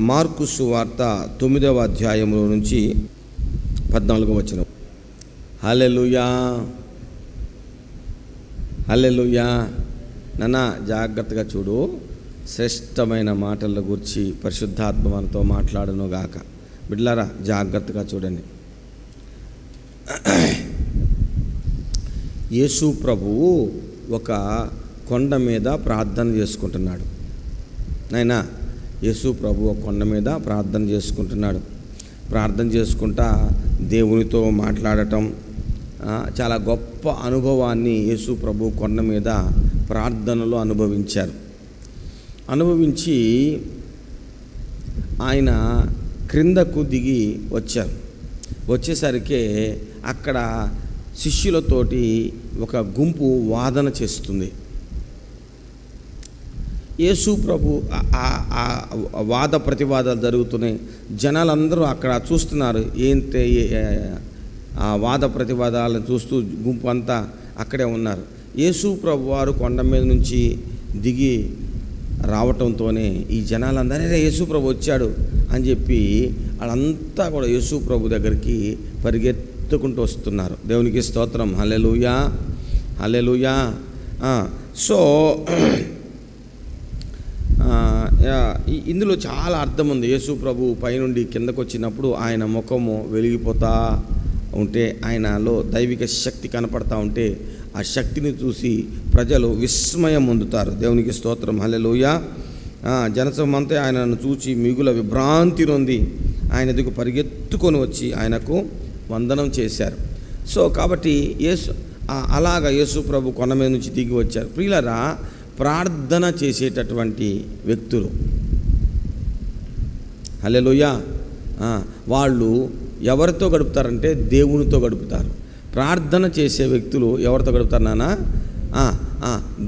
Mark సువార్త 9వ అధ్యాయంలో నుంచి 14వ వచనం. హల్లెలూయా, హల్లెలూయా. నాన్న జాగ్రత్తగా చూడు. శ్రేష్టమైన మాటల గురించి పరిశుద్ధాత్మ మనతో మాట్లాడును గాక. బిడ్డలారా జాగ్రత్తగా చూడండి. యేసు ప్రభువు ఒక కొండ మీద ప్రార్థన చేసుకుంటున్నాడు. నాయనా, యేసు ప్రభు ఒక కొండ మీద ప్రార్థన చేసుకుంటున్నాడు. ప్రార్థన చేసుకుంటా దేవునితో మాట్లాడటం, చాలా గొప్ప అనుభవాన్ని యేసు ప్రభు కొండ మీద ప్రార్థనలో అనుభవించారు. అనుభవించి ఆయన క్రిందకు దిగి వచ్చారు. వచ్చేసరికి అక్కడ శిష్యులతోటి ఒక గుంపు వాదన చేస్తుంది. యేసు ప్రభు వాద ప్రతివాదాలు జరుగుతున్నాయి. జనాలందరూ అక్కడ చూస్తున్నారు. ఏంటి ఆ వాద ప్రతివాదాలను చూస్తూ గుంపు అంతా అక్కడే ఉన్నారు. యేసు ప్రభు వారు కొండ మీద నుంచి దిగి రావటంతోనే ఈ జనాలందరూ యేసు ప్రభు వచ్చాడు అని చెప్పి వాళ్ళంతా కూడా యేసు ప్రభు దగ్గరికి పరిగెత్తుకుంటూ వస్తున్నారు. దేవునికి స్తోత్రం. హల్లెలూయా, హల్లెలూయా. సో ఇందులో చాలా అర్థం ఉంది. యేసు ప్రభు పైనుండి కిందకు వచ్చినప్పుడు ఆయన ముఖము వెలిగిపోతూ ఉంటే, ఆయనలో దైవిక శక్తి కనపడతా ఉంటే, ఆ శక్తిని చూసి ప్రజలు విస్మయం పొందుతారు. దేవునికి స్తోత్రం. హల్లెలూయా. జనసమంతా ఆయనను చూచి మిగుల విభ్రాంతి నొంది ఆయన ఎదుగు పరిగెత్తుకొని వచ్చి ఆయనకు వందనం చేశారు. సో కాబట్టి అలాగా యేసు ప్రభు కొండ మీద నుంచి దిగి వచ్చారు. ప్రియులారా, ప్రార్థన చేసేటటువంటి వ్యక్తులు, హల్లెలూయా, వాళ్ళు ఎవరితో గడుపుతారంటే దేవునితో గడుపుతారు. ప్రార్థన చేసే వ్యక్తులు ఎవరితో గడుపుతారు నాన్న?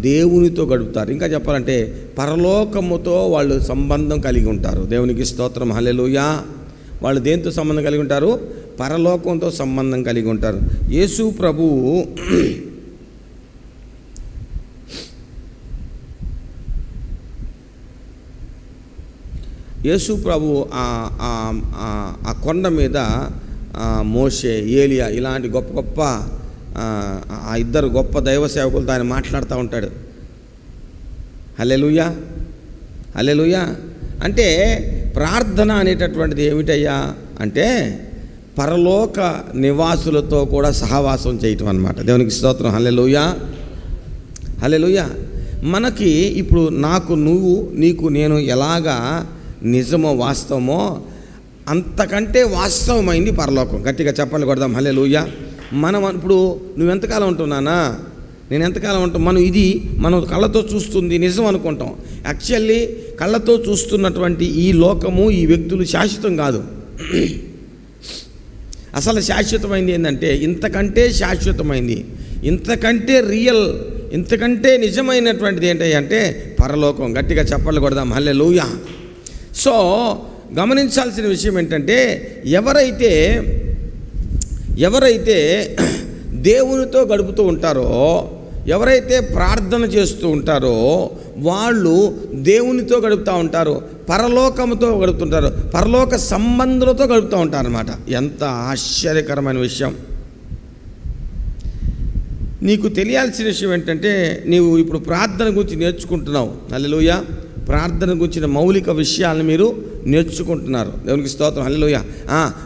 దేవునితో గడుపుతారు. ఇంకా చెప్పాలంటే పరలోకముతో వాళ్ళు సంబంధం కలిగి ఉంటారు. దేవునికి స్తోత్రం. హల్లెలూయా. వాళ్ళు దేంతో సంబంధం కలిగి ఉంటారు? పరలోకంతో సంబంధం కలిగి ఉంటారు. యేసు ప్రభువు యేసు ప్రభు ఆ కొండ మీద మోషే, ఏలియా ఇలాంటి గొప్ప గొప్ప ఆ ఇద్దరు గొప్ప దైవ సేవకులతో ఆయన మాట్లాడుతూ ఉంటాడు. హల్లెలూయా, హల్లెలూయా. అంటే ప్రార్థన అనేటటువంటిది ఏమిటయ్యా అంటే పరలోక నివాసులతో కూడా సహవాసం చేయటం అన్నమాట. దేవునికి స్తోత్రం. హల్లెలూయా, హల్లెలూయా. మనకి ఇప్పుడు నాకు నువ్వు, నీకు నేను ఎలాగా నిజమో వాస్తవమో అంతకంటే వాస్తవమైంది పరలోకం. గట్టిగా చెప్పండి కొడదాం. హల్లెలూయా. మనం ఇప్పుడు నువ్వెంతకాలం ఉంటున్నానా, నేను ఎంతకాలం ఉంటాం, మనం కళ్ళతో చూస్తుంది నిజం అనుకుంటాం. యాక్చువల్లీ కళ్ళతో చూస్తున్నటువంటి ఈ లోకము, ఈ వ్యక్తులు శాశ్వతం కాదు. అసలు శాశ్వతమైంది ఏంటంటే, ఇంతకంటే శాశ్వతమైంది, ఇంతకంటే రియల్, ఇంతకంటే నిజమైనటువంటిది ఏంటంటే పరలోకం. గట్టిగా చెప్పండి కొడదాం. హల్లెలూయా. సో గమనించాల్సిన విషయం ఏంటంటే, ఎవరైతే దేవునితో గడుపుతూ ఉంటారో, ఎవరైతే ప్రార్థన చేస్తూ ఉంటారో వాళ్ళు దేవునితో గడుపుతూ ఉంటారు, పరలోకంతో గడుపుతుంటారు, పరలోక సంబంధులతో గడుపుతూ ఉంటారు అన్నమాట. ఎంత ఆశ్చర్యకరమైన విషయం. నీకు తెలియాల్సిన విషయం ఏంటంటే, నీవు ఇప్పుడు ప్రార్థన గురించి నేర్చుకుంటున్నావు. హల్లెలూయా. ప్రార్థన గురించిన మౌలిక విషయాలను మీరు నేర్చుకుంటున్నారు. దేవునికి స్తోత్రం. హల్లెలూయా.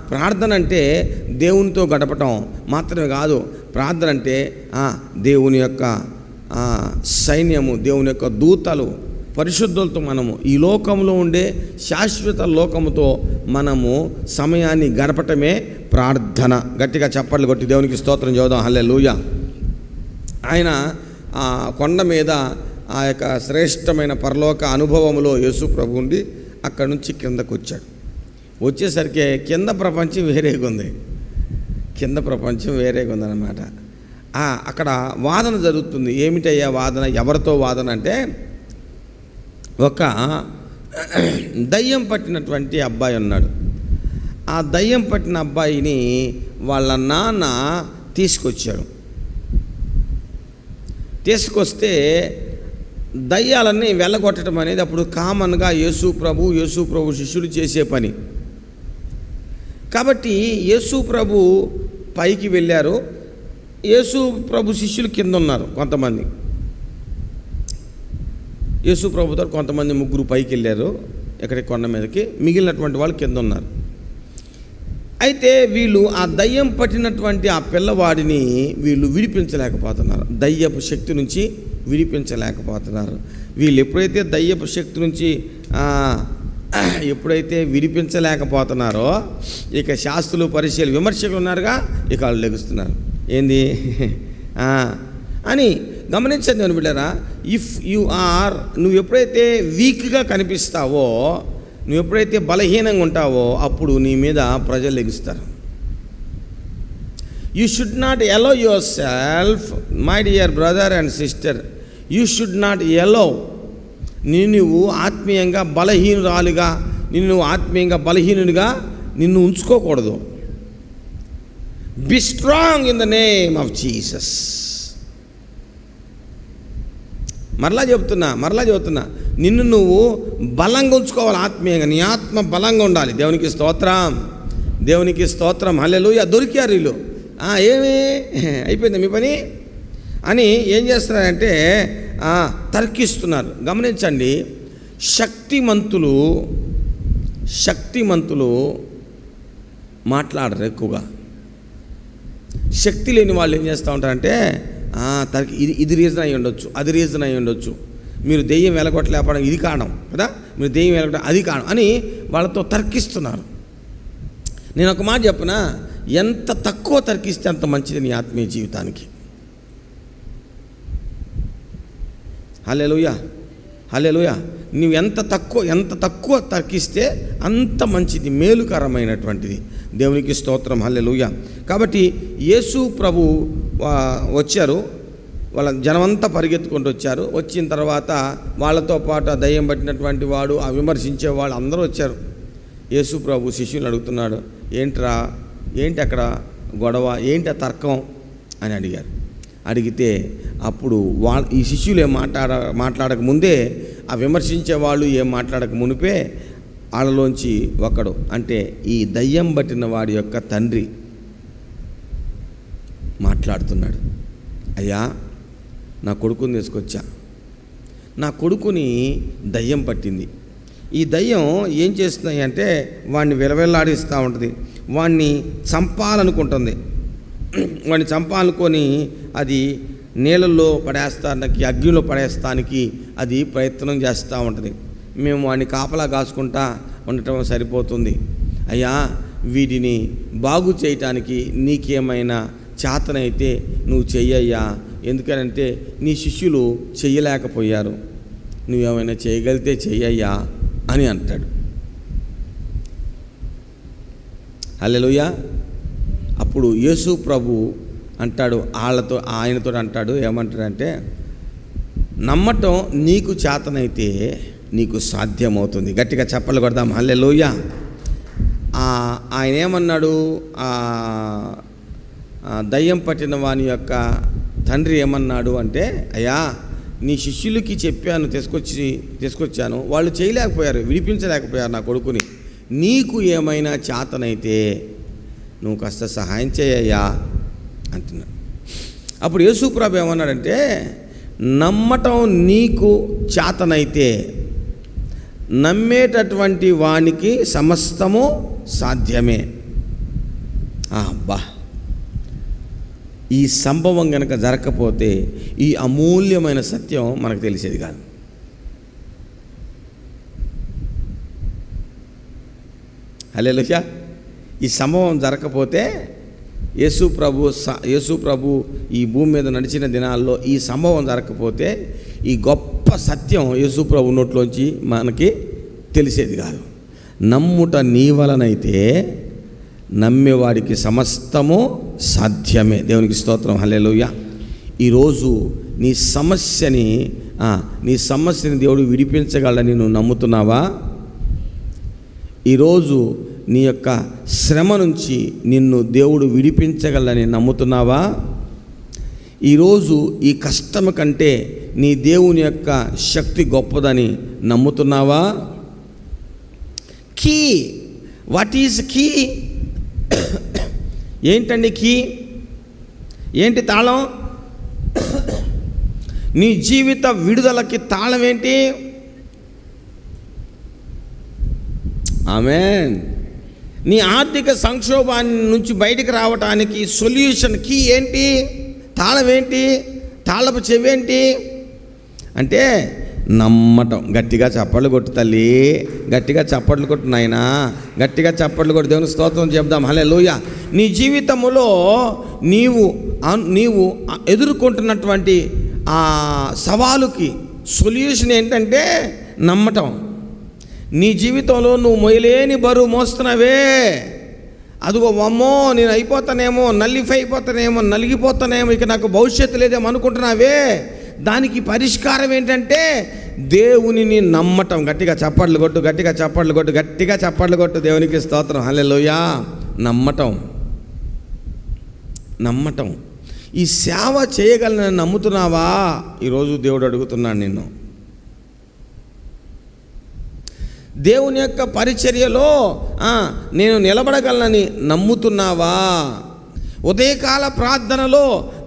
ప్రార్థన అంటే దేవునితో గడపటం మాత్రమే కాదు. ప్రార్థన అంటే దేవుని యొక్క సైన్యము, దేవుని యొక్క దూతలు, పరిశుద్ధులతో మనము ఈ లోకంలో ఉండే శాశ్వత లోకముతో మనము సమయాన్ని గడపటమే ప్రార్థన. గట్టిగా చప్పట్లు కొట్టి దేవునికి స్తోత్రం చేద్దాం. హల్లెలూయా. ఆయన కొండ మీద ఆ యొక్క శ్రేష్టమైన పరలోక అనుభవంలో యేసు ప్రభు ఉండి అక్కడి నుంచి కిందకు వచ్చాడు. వచ్చేసరికి కింద ప్రపంచం వేరేగా ఉంది. కింద ప్రపంచం వేరేగా ఉందన్నమాట. అక్కడ వాదన జరుగుతుంది. ఏమిటయ్యా వాదన? ఎవరితో వాదన అంటే, ఒక దయ్యం పట్టినటువంటి అబ్బాయి ఉన్నాడు. ఆ దయ్యం పట్టిన అబ్బాయిని వాళ్ళ నాన్న తీసుకొచ్చాడు. తీసుకొస్తే దయ్యాలన్నీ వెళ్ళగొట్టడం అనేది అప్పుడు కామన్గా యేసు ప్రభు శిష్యులు చేసే పని. కాబట్టి యేసు ప్రభు పైకి వెళ్ళారు, యేసు ప్రభు శిష్యులు కింద ఉన్నారు. కొంతమంది యేసు ప్రభుతో కొంతమంది 3 పైకి వెళ్ళారు ఎక్కడికి, కొండ మీదకి. మిగిలినటువంటి వాళ్ళు కింద ఉన్నారు. అయితే వీళ్ళు ఆ దయ్యం పట్టినటువంటి ఆ పిల్లవాడిని వీళ్ళు విడిపించలేకపోతున్నారు, దయ్యపు శక్తి నుంచి విడిపించలేకపోతున్నారు. వీళ్ళు ఎప్పుడైతే దయ్యపు శక్తి నుంచి విడిపించలేకపోతున్నారో, ఇక శాస్త్రులు పరిచయాలు విమర్శకులు ఉన్నారుగా, ఇక వాళ్ళు లెగుస్తున్నారు. ఏంది అని గమనించండి అని బిడ్డారా. నువ్వు ఎప్పుడైతే వీక్గా కనిపిస్తావో, నువ్వు ఎప్పుడైతే బలహీనంగా ఉంటావో, అప్పుడు నీ మీద ప్రజలు లెగుస్తారు. You should not allow yourself, my dear brother and sister, you should not allow. నువ్వు ఆత్మీయంగా బలహీనురాలుగా, నువ్వు ఆత్మీయంగా బలహీనునిగా నిన్ను ఉంచుకోకూడదు. Be strong in the name of Jesus. మరలా చెబుతున్నా, నిన్ను నువ్వు బలంగా ఉంచుకోవాలి. ఆత్మీయంగా నీ ఆత్మ బలంగా ఉండాలి. దేవునికి స్తోత్రం హల్లెలూయా. దొరికారు వీళ్ళు. ఏమి అయిపోయింది మీ పని అని ఏం చేస్తున్నారంటే తర్కిస్తున్నారు. గమనించండి, శక్తిమంతులు మాట్లాడరు ఎక్కువగా. శక్తి లేని వాళ్ళు ఏం చేస్తూ ఉంటారంటే ఇది రీజన్ అయ్యి ఉండొచ్చు, అది రీజన్ అయ్యి ఉండొచ్చు, మీరు దెయ్యం వెలగొట్టలేపడం ఇది కారణం కదా, మీరు దెయ్యం వెలగొట్టడం అది కారణం అని వాళ్ళతో తర్కిస్తున్నారు. నేను ఒక మాట చెప్పనా, ఎంత తక్కువ తర్కిస్తే అంత మంచిది నీ ఆత్మీయ జీవితానికి. హల్లెలూయా. నువ్వు ఎంత తక్కువ తర్కిస్తే అంత మంచిది, మేలుకరమైనటువంటిది. దేవునికి స్తోత్రం హల్లెలూయా. కాబట్టి యేసు ప్రభు వచ్చారు, వాళ్ళ జనమంతా పరిగెత్తుకుంటూ వచ్చారు. వచ్చిన తర్వాత వాళ్ళతో పాటు ఆ దయ్యం పట్టినటువంటి వాడు, ఆ విమర్శించే వాళ్ళు అందరూ వచ్చారు. యేసు ప్రభు శిష్యుని అడుగుతున్నాడు, ఏంటి అక్కడ గొడవ, ఏంటి ఆ తర్కం అని అడిగారు. అడిగితే అప్పుడు ఈ శిష్యులు ఏం మాట్లాడక ముందే, ఆ విమర్శించే వాళ్ళు ఏం మాట్లాడక మునిపే వాళ్ళలోంచి ఒకడు, అంటే ఈ దయ్యం పట్టిన వాడి యొక్క తండ్రి మాట్లాడుతున్నాడు. అయ్యా, నా కొడుకుని తీసుకొచ్చా, నా కొడుకుని దయ్యం పట్టింది. ఈ దయ్యం ఏం చేస్తున్నాయి అంటే వాడిని విలవిల్లాడిస్తూ ఉంటుంది, వాడిని చంపాలనుకుంటుంది. వాడిని చంపాలనుకొని అది నీళ్ళల్లో పడేస్తానికి, అగ్నిలో పడేస్తానికి అది ప్రయత్నం చేస్తూ ఉంటుంది. మేము వాడిని కాపలా కాసుకుంటా ఉండటం సరిపోతుంది. అయ్యా, వీటిని బాగు చేయటానికి నీకేమైనా చేతనైతే నువ్వు చెయ్యయ్యా, ఎందుకనంటే నీ శిష్యులు చెయ్యలేకపోయారు, నువ్వేమైనా చేయగలిగితే చెయ్యయ్యా అని అంటాడు. హల్లెలూయా. అప్పుడు యేసు ప్రభు అంటాడు, ఆయనతో అంటాడు, ఏమంటాడంటే, నమ్మటం నీకు చేతనైతే నీకు సాధ్యమవుతుంది. గట్టిగా చప్పట్లు కొడదాం హల్లెలూయా. ఆయన ఏమన్నాడు, దయ్యం పట్టిన వాని యొక్క తండ్రి ఏమన్నాడు అంటే, అయ్యా, నీ శిష్యులకి చెప్పాను, తీసుకొచ్చాను, వాళ్ళు చేయలేకపోయారు, విడిపించలేకపోయారు నా కొడుకుని, నీకు ఏమైనా చేతనైతే నువ్వు కాస్త సహాయం చేయయ్యా అంటున్నాడు. అప్పుడు యేసుప్రభు ఏమన్నాడంటే, నమ్మటం నీకు చేతనైతే నమ్మేటటువంటి వానికి సమస్తము సాధ్యమే. అబ్బా, ఈ సంభవం కనుక జరగకపోతే ఈ అమూల్యమైన సత్యం మనకు తెలిసేది కాదు. హల్లెలూయా. ఈ సంభవం జరగకపోతే యేసు ప్రభు ఈ భూమి మీద నడిచిన దినాల్లో ఈ సంభవం జరగకపోతే ఈ గొప్ప సత్యం యేసు ప్రభు నోట్లోంచి మనకి తెలిసేది కాదు. నమ్ముట నీ వలనైతే నమ్మేవాడికి సమస్తము సాధ్యమే. దేవునికి స్తోత్రం హల్లెలూయా. ఈరోజు నీ సమస్యని దేవుడు విడిపించగలని నువ్వు నమ్ముతున్నావా? ఈరోజు నీ యొక్క శ్రమ నుంచి నిన్ను దేవుడు విడిపించగలని నమ్ముతున్నావా? ఈరోజు ఈ కష్టం కంటే నీ దేవుని యొక్క శక్తి గొప్పదని నమ్ముతున్నావా? Key, what is key? ఏంటండి కీ? ఏంటి తాళం? నీ జీవిత విడుదలకి తాళం ఏంటి? ఆమేన్. నీ ఆర్థిక సంక్షోభాన్ని నుంచి బయటికి రావటానికి సొల్యూషన్ కీ ఏంటి? తాళం ఏంటి? తాళపు చెవేంటి అంటే నమ్మటం. గట్టిగా చప్పట్లు కొట్టు తల్లి, గట్టిగా చప్పట్లు కొట్టు నాయనా, గట్టిగా చప్పట్లు కొట్టు. దేవుని స్తోత్రం చెప్దాం. హల్లెలూయా. నీ జీవితంలో నీవు ఎదుర్కొంటున్నటువంటి ఆ సవాలుకి సొల్యూషన్ ఏంటంటే నమ్మటం. నీ జీవితంలో నువ్వు మొయ్యలేని బరువు మోస్తున్నావే, అదిగో అమ్మో నేను అయిపోతానేమో, అయిపోతానేమో, నలిగిపోతానేమో, ఇక నాకు భవిష్యత్తు లేదేమో అనుకుంటున్నావే, దానికి పరిష్కారం ఏంటంటే దేవునిని నమ్మటం. గట్టిగా చప్పట్లు కొట్టు, గట్టిగా చప్పట్లు కొట్టు, గట్టిగా చప్పట్లు కొట్టు. దేవునికి స్తోత్రం. హల్లెలూయా. నమ్మటం. ఈ సేవ చేయగలనని నమ్ముతున్నావా? ఈరోజు దేవుడు అడుగుతున్నాడు నిన్ను. దేవుని యొక్క పరిచర్యలో నేను నిలబడగలనని నమ్ముతున్నావా? ఉదయకాల ప్రార్థనలో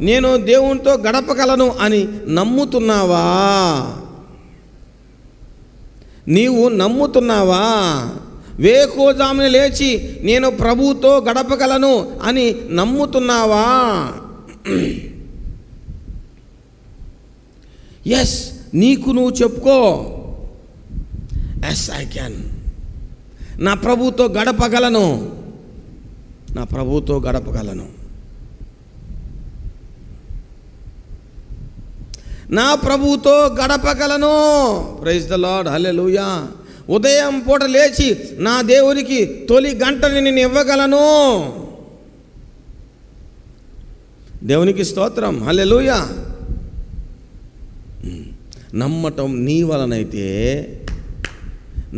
నేను దేవునితో గడపగలను అని నమ్ముతున్నావా? నీవు నమ్ముతున్నావా? వేకువజామున లేచి నేను ప్రభువుతో గడపగలను అని నమ్ముతున్నావా? ఎస్, నీకు నువ్వు చెప్పుకో, ఎస్ ఐ క్యాన్. నా ప్రభువుతో గడపగలను, నా ప్రభువుతో గడపగలను, నా ప్రభువుతో గడపగలను. Praise the Lord. హల్లెలూయా. ఉదయం పూట లేచి నా దేవునికి తొలి గంటని నేను ఇవ్వగలను. దేవునికి స్తోత్రం. హల్లెలూయా. నమ్మటం నీ వలనైతే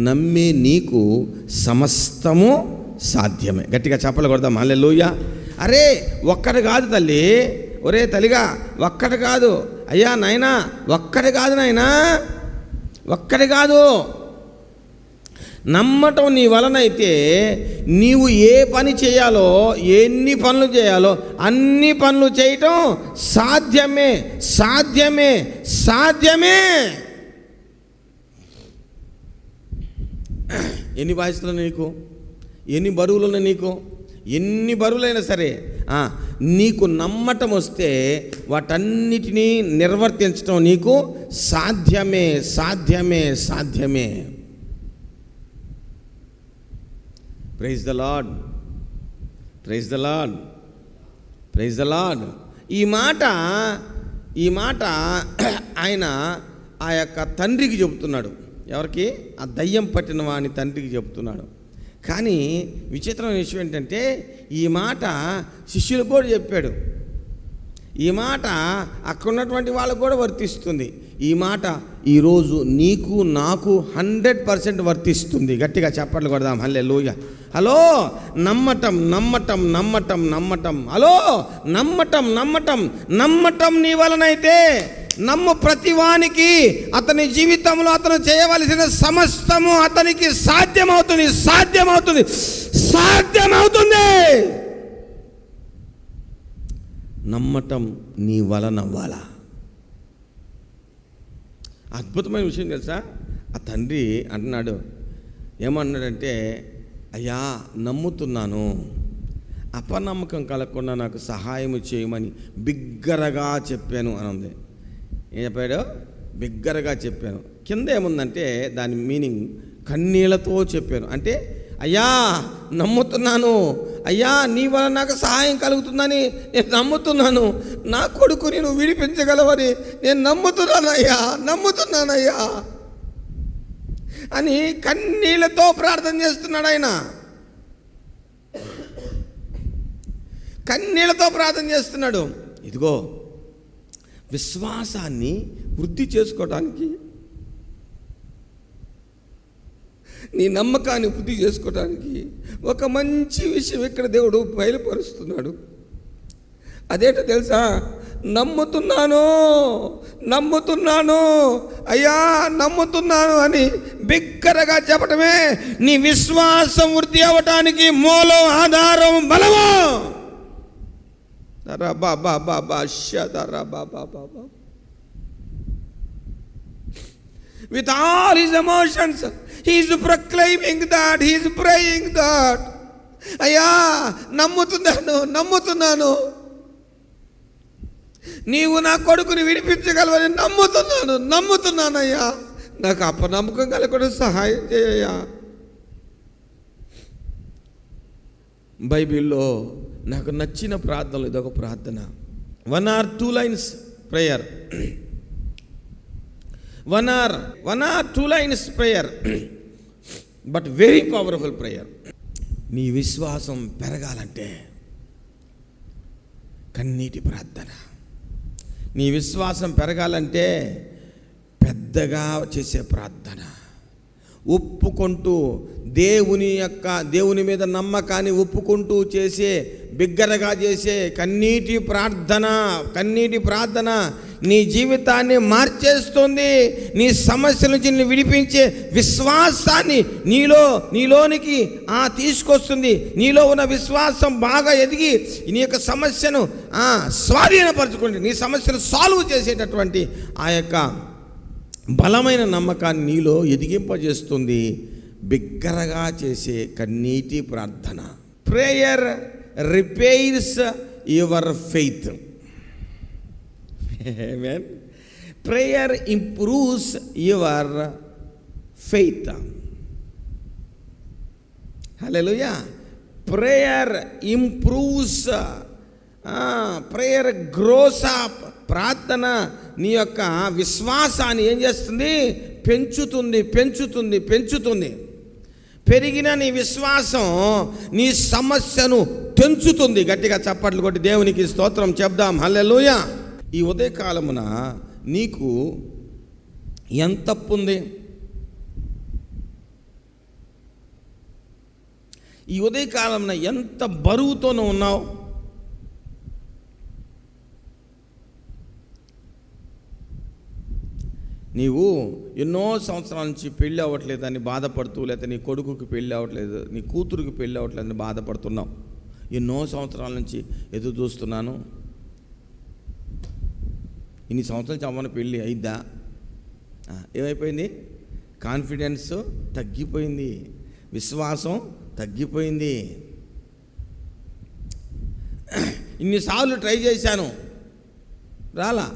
నమ్మే నీకు సమస్తము సాధ్యమే. గట్టిగా చెప్పలు కొడదాం. హల్లెలూయా. అరే ఒక్కటి కాదు తల్లి, ఒరే తల్లిగా ఒక్కటి కాదు, అయ్యా నాయనా ఒక్కటి కాదు నాయనా, ఒక్కటి కాదు. నమ్మటం నీ వలనైతే నీవు ఏ పని చేయాలో, ఎన్ని పనులు చేయాలో అన్ని పనులు చేయటం సాధ్యమే, సాధ్యమే, సాధ్యమే. ఎన్ని బాధ్యతలు నీకు, ఎన్ని బరువులు నీకు, ఎన్ని బరువులైనా సరే నీకు నమ్మటం వస్తే వాటన్నిటినీ నిర్వర్తించడం నీకు సాధ్యమే, సాధ్యమే, సాధ్యమే. Praise the Lord, praise the Lord, praise the Lord. ఈ మాట ఆయన ఆ యొక్క తండ్రికి చెబుతున్నాడు. ఎవరికి? ఆ దయ్యం పట్టిన వాని తండ్రికి చెబుతున్నాడు. కానీ విచిత్రమైన విషయం ఏంటంటే ఈ మాట శిష్యులకు కూడా చెప్పాడు. ఈ మాట అక్కడ ఉన్నటువంటి వాళ్ళకు కూడా వర్తిస్తుంది. ఈ మాట ఈరోజు నీకు నాకు 100% వర్తిస్తుంది. గట్టిగా చప్పట్లు కొడదాం. హల్లెలూయా. హలో, నమ్మటం, నమ్మటం, నమ్మటం, నమ్మటం. హలో, నమ్మటం, నమ్మటం, నమ్మటం నీ వలనైతే నమ్ము ప్రతివానికి అతని జీవితంలో అతను చేయవలసిన సమస్తము అతనికి సాధ్యమవుతుంది, సాధ్యమవుతుంది, సాధ్యమవుతుంది. నమ్మటం నీ వలనవ్వాలా. అద్భుతమైన విషయం తెలుసా? ఆ తండ్రి అంటున్నాడు, ఏమన్నాడంటే, అయ్యా నమ్ముతున్నాను, అపనమ్మకం కలగకుండా నాకు సహాయం చేయమని బిగ్గరగా చెప్పాను అని ఉంది. ఏం చెప్పాడు? బిగ్గరగా చెప్పాను. కింద ఏముందంటే దాని మీనింగ్ కన్నీళ్లతో చెప్పాను. అంటే అయ్యా నమ్ముతున్నాను, అయ్యా నీ వల్ల నాకు సహాయం కలుగుతుందని నేను నమ్ముతున్నాను, నా కొడుకుని నువ్వు విడిపించగలవని నేను నమ్ముతున్నానయ్యా, నమ్ముతున్నానయ్యా అని కన్నీళ్లతో ప్రార్థన చేస్తున్నాడు ఆయన. కన్నీళ్లతో ప్రార్థన చేస్తున్నాడు. ఇదిగో విశ్వాసాన్ని వృద్ధి చేసుకోవడానికి, నీ నమ్మకాన్ని వృద్ధి చేసుకోవడానికి ఒక మంచి విషయం ఇక్కడ దేవుడు బయలుపరుస్తున్నాడు. అదేంటో తెలుసా? నమ్ముతున్నాను అయ్యా నమ్ముతున్నాను అని బిగ్గరగా చెప్పటమే నీ విశ్వాసం వృద్ధి అవ్వటానికి మూలం, ఆధారం, బలము. With all his emotions, he is proclaiming that, he is praying that. అయ్యా నమ్ముతున్నాను నీవు నా కొడుకుని విడిపించగలవని నమ్ముతున్నానయ్యా, నాకు అపనమ్మకం కలగకుండా సహాయం చేయయ్యా. బైబిల్లో నాకు నచ్చిన ప్రార్థనలు ఇదొక ప్రార్థన. 1 or 2 lines prayer. 1 or 2 lines prayer, but very powerful prayer. నీ విశ్వాసం పెరగాలంటే కన్నీటి ప్రార్థన. నీ విశ్వాసం పెరగాలంటే పెద్దగా చేసే ప్రార్థన, ఒప్పుకుంటూ దేవుని మీద నమ్మకాన్ని ఒప్పుకుంటూ చేసే, బిగ్గరగా చేసే కన్నీటి ప్రార్థన నీ జీవితాన్ని మార్చేస్తుంది. నీ సమస్యల నుంచి నిన్ను విడిపించే విశ్వాసాన్ని నీలోనికి తీసుకొస్తుంది. నీలో ఉన్న విశ్వాసం బాగా ఎదిగి నీ యొక్క సమస్యను స్వాధీనపరచుకోండి. నీ సమస్యను సాల్వ్ చేసేటటువంటి ఆ యొక్క బలమైన నమ్మకాన్ని నీలో ఎదిగింపజేస్తుంది బిగ్గరగా చేసే కన్నీటి ప్రార్థన. Prayer repairs your faith. Amen. Prayer improves your faith. Hallelujah. Prayer improves, prayer gross up. ప్రార్థన నీ యొక్క విశ్వాసాన్ని ఏం చేస్తుంది? పెంచుతుంది. పెరిగిన నీ విశ్వాసం నీ సమస్యను తెంచుతుంది. గట్టిగా చప్పట్లు కొట్టి దేవునికి స్తోత్రం చెప్దాం. హల్లెలూయా. ఈ ఉదయకాలమున నీకు ఎంత తప్పు ఉంది? ఈ ఉదయకాలమున ఎంత బరువుతోనూ ఉన్నావు? నీవు ఎన్నో సంవత్సరాల నుంచి పెళ్ళి అవ్వట్లేదని బాధపడుతూ, లేకపోతే నీ కొడుకుకి పెళ్ళి అవ్వట్లేదు, నీ కూతురికి పెళ్ళి అవ్వట్లేదని బాధపడుతున్నావు. ఎన్నో సంవత్సరాల నుంచి ఎదురు చూస్తున్నాను, ఇన్ని సంవత్సరాల నుంచి అవ్వని పెళ్ళి అయిద్దా? ఏమైపోయింది? కాన్ఫిడెన్స్ తగ్గిపోయింది, విశ్వాసం తగ్గిపోయింది. ఇన్నిసార్లు ట్రై చేశాను, రాలా.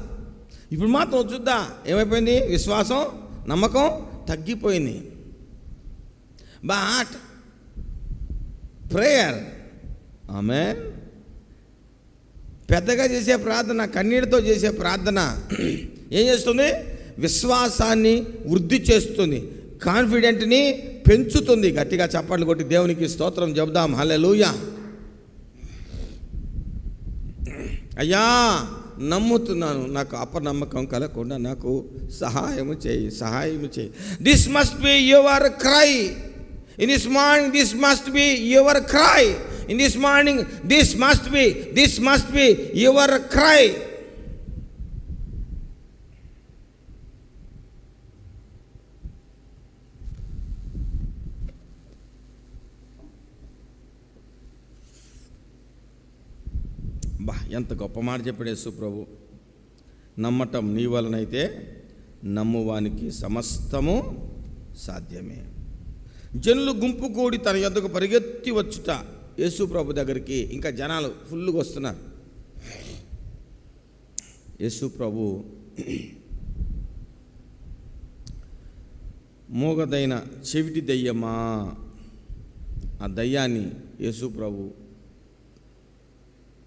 ఇప్పుడు మాత్రం చూద్దా, ఏమైపోయింది? విశ్వాసం, నమ్మకం తగ్గిపోయింది. బట్ ప్రేయర్, ఆమేన్, పెద్దగా చేసే ప్రార్థన, కన్నీటితో చేసే ప్రార్థన ఏం చేస్తుంది? విశ్వాసాన్ని వృద్ధి చేస్తుంది, కాన్ఫిడెంట్ని పెంచుతుంది. గట్టిగా చప్పట్లు కొట్టి దేవునికి స్తోత్రం చెబుదాం. హల్లెలూయా. అయ్యా నమ్ముతున్నాను, నాకు అపనమ్మకం కలగకుండా నాకు సహాయము చేయి. This must be your cry in this morning. This must be your cry in this morning. This must be your cry. ఎంత గొప్ప మాట చెప్పాడు యేసు ప్రభు. నమ్మటం నీ వలనైతే నమ్మువానికి సమస్తము సాధ్యమే. జనులు గుంపు కూడి తన యొద్దకు పరిగెత్తి వచ్చుట యేసు ప్రభు దగ్గరికి. ఇంకా జనాలు ఫుల్గా వస్తున్నారు. యేసు ప్రభు మూగదైన చెవిటి దయ్యమా, ఆ దయ్యాన్ని యేసు ప్రభు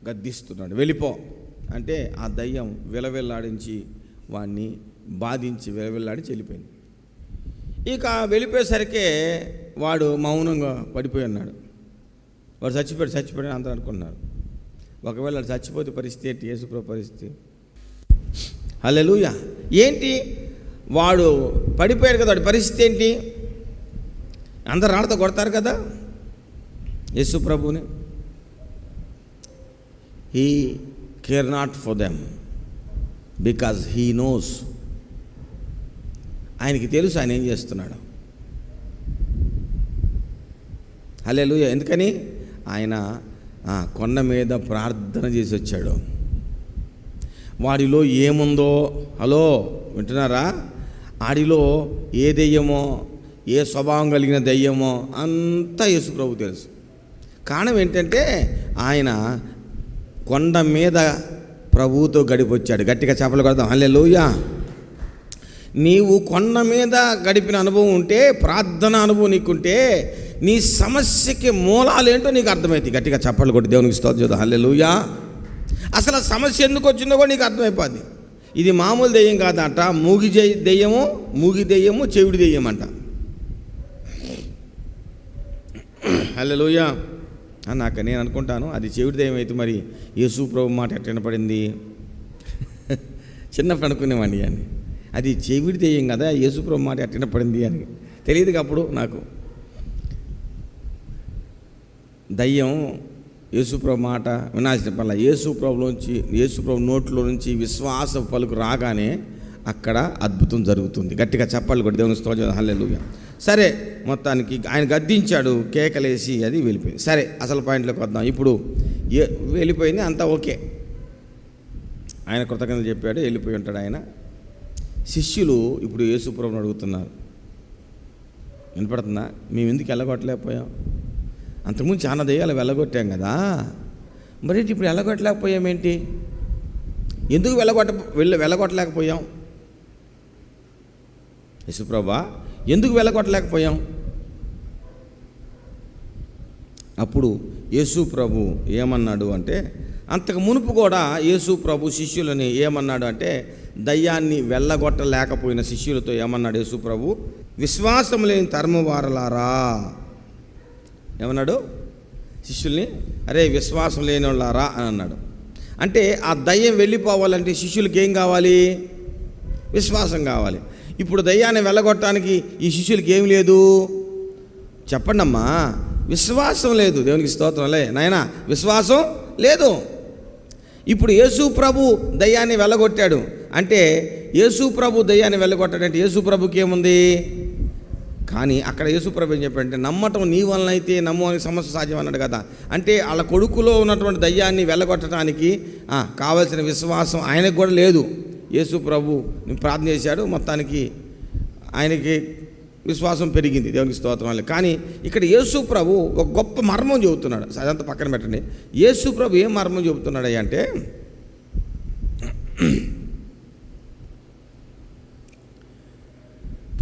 గద్దిస్తున్నాడు. వెళ్ళిపో అంటే ఆ దయ్యం విలవిల్లాడించి వాడిని బాధించి విలవిల్లాడించి వెళ్ళిపోయింది. ఇక వెళ్ళిపోయేసరికే వాడు మౌనంగా పడిపోయి ఉన్నాడు. వాడు చచ్చిపోయాడు అందరూ అనుకున్నారు. ఒకవేళ వాడు చచ్చిపోతే పరిస్థితి ఏంటి? యేసుప్రభు పరిస్థితి. హల్లెలూయా. ఏంటి వాడు పడిపోయాడు కదా, వాడి పరిస్థితి ఏంటి? అందరు రాళ్ళతో కొడతారు కదా యేసుప్రభుని. He care not for them. Because he knows. ఆయనకి తెలుసు ఆయన ఏం చేస్తున్నాడు. హల్లెలూయా. ఎందుకని? ఆయన కొండ మీద ప్రార్థన చేసి వచ్చాడు. వాడిలో ఏముందో, హలో వింటున్నారా, ఆడిలో ఏ దెయ్యమో, ఏ స్వభావం కలిగిన దెయ్యమో అంతా యేసు ప్రభు తెలుసు. కారణం ఏంటంటే ఆయన కొండ మీద ప్రభువుతో గడిపొచ్చాడు. గట్టిగా చెప్పలు కొడదాం హల్లెలూయా. నీవు కొండ మీద గడిపిన అనుభవం ఉంటే, ప్రార్థన అనుభవం నీకుంటే, నీ సమస్యకి మూలాలేంటో నీకు అర్థమవుతుంది. గట్టిగా చప్పట్లు కొట్టి దేవునికి స్తోత్రం చేద్దాం హల్లెలూయా. అసలు ఆ సమస్య ఎందుకు వచ్చిందో కూడా నీకు అర్థమైపోద్ది. ఇది మామూలు దెయ్యం కాదట, మూగి దెయ్యము చెవిడి దెయ్యం అంట. హల్లెలూయా. నేను అనుకుంటాను అది చెవిడి దెయ్యం అయితే మరి యేసు ప్రభు మాట ఎట్ట వినపడింది? చిన్నప్పుడు అనుకునేవాడిని అని, అది చెవిడి దెయ్యం కదా, యేసు ప్రభు మాట ఎట్ట వినపడింది అని తెలియదు. అప్పుడు నాకు దయ్యం యేసుప్రభు మాట వినాల్సిన పనుల, యేసుప్రభు నోట్లో నుంచి విశ్వాస పలుకు రాగానే అక్కడ అద్భుతం జరుగుతుంది. గట్టిగా చెప్పాలి కూడా దేవుని స్తోత్రం హల్లెలూయా. సరే, మొత్తానికి ఆయన గద్దించాడు, కేకలేసి అది వెళ్ళిపోయింది. సరే, అసలు పాయింట్లోకి వద్దాం. ఇప్పుడు వెళ్ళిపోయింది, అంతా ఓకే. ఆయన కృతజ్ఞతలు చెప్పాడు, వెళ్ళిపోయి ఉంటాడు ఆయన. శిష్యులు ఇప్పుడు యేసుప్రభుని అడుగుతున్నారు, వినపడుతుందా, మేము ఎందుకు వెళ్ళగొట్టలేకపోయాం? అంతకుముందు చాలా దెయ్యాలు వెళ్ళగొట్టాం కదా, మరి ఇప్పుడు వెళ్ళగొట్టలేకపోయామేంటి? ఎందుకు వెళ్ళగొట్టలేకపోయాం? యేసుప్రభా, ఎందుకు వెళ్ళగొట్టలేకపోయాం? అప్పుడు యేసు ప్రభు ఏమన్నాడు అంటే, అంతకు మునుపు కూడా యేసు ప్రభు శిష్యులని ఏమన్నాడు అంటే, దయ్యాన్ని వెళ్ళగొట్టలేకపోయిన శిష్యులతో ఏమన్నాడు యేసు ప్రభు? విశ్వాసం లేని తరుమువారలారా ఏమన్నాడు? శిష్యుల్ని, అరే విశ్వాసం లేని వాళ్ళారా అని అన్నాడు. అంటే ఆ దయ్యం వెళ్ళిపోవాలంటే శిష్యులకి ఏం కావాలి? విశ్వాసం కావాలి. ఇప్పుడు దయ్యాన్ని వెళ్ళగొట్టడానికి ఈ శిష్యులకి ఏం లేదు? చెప్పండి అమ్మా, విశ్వాసం లేదు. దేవునికి స్తోత్రంలే నాయనా, విశ్వాసం లేదు. ఇప్పుడు యేసు ప్రభు దయ్యాన్ని వెళ్ళగొట్టాడు అంటే, యేసు ప్రభు దయ్యాన్ని వెళ్ళగొట్టాడంటే యేసు ప్రభుకి ఏముంది? కానీ అక్కడ యేసుప్రభు ఏం చెప్పాడంటే, నమ్మటం నీ వలన అయితే నమ్ము అని సమస్య సాధ్యం అన్నాడు కదా. అంటే వాళ్ళ కొడుకులో ఉన్నటువంటి దయ్యాన్ని వెళ్ళగొట్టడానికి కావలసిన విశ్వాసం ఆయనకు కూడా లేదు. యేసుప్రభు ప్రార్థన చేశాడు, మొత్తానికి ఆయనకి విశ్వాసం పెరిగింది. దేవునికి స్తోత్రం. కానీ ఇక్కడ యేసుప్రభు ఒక గొప్ప మర్మం చెబుతున్నాడు. అదంతా పక్కన పెట్టండి. యేసుప్రభు ఏం మర్మం చెబుతున్నాడు అంటే,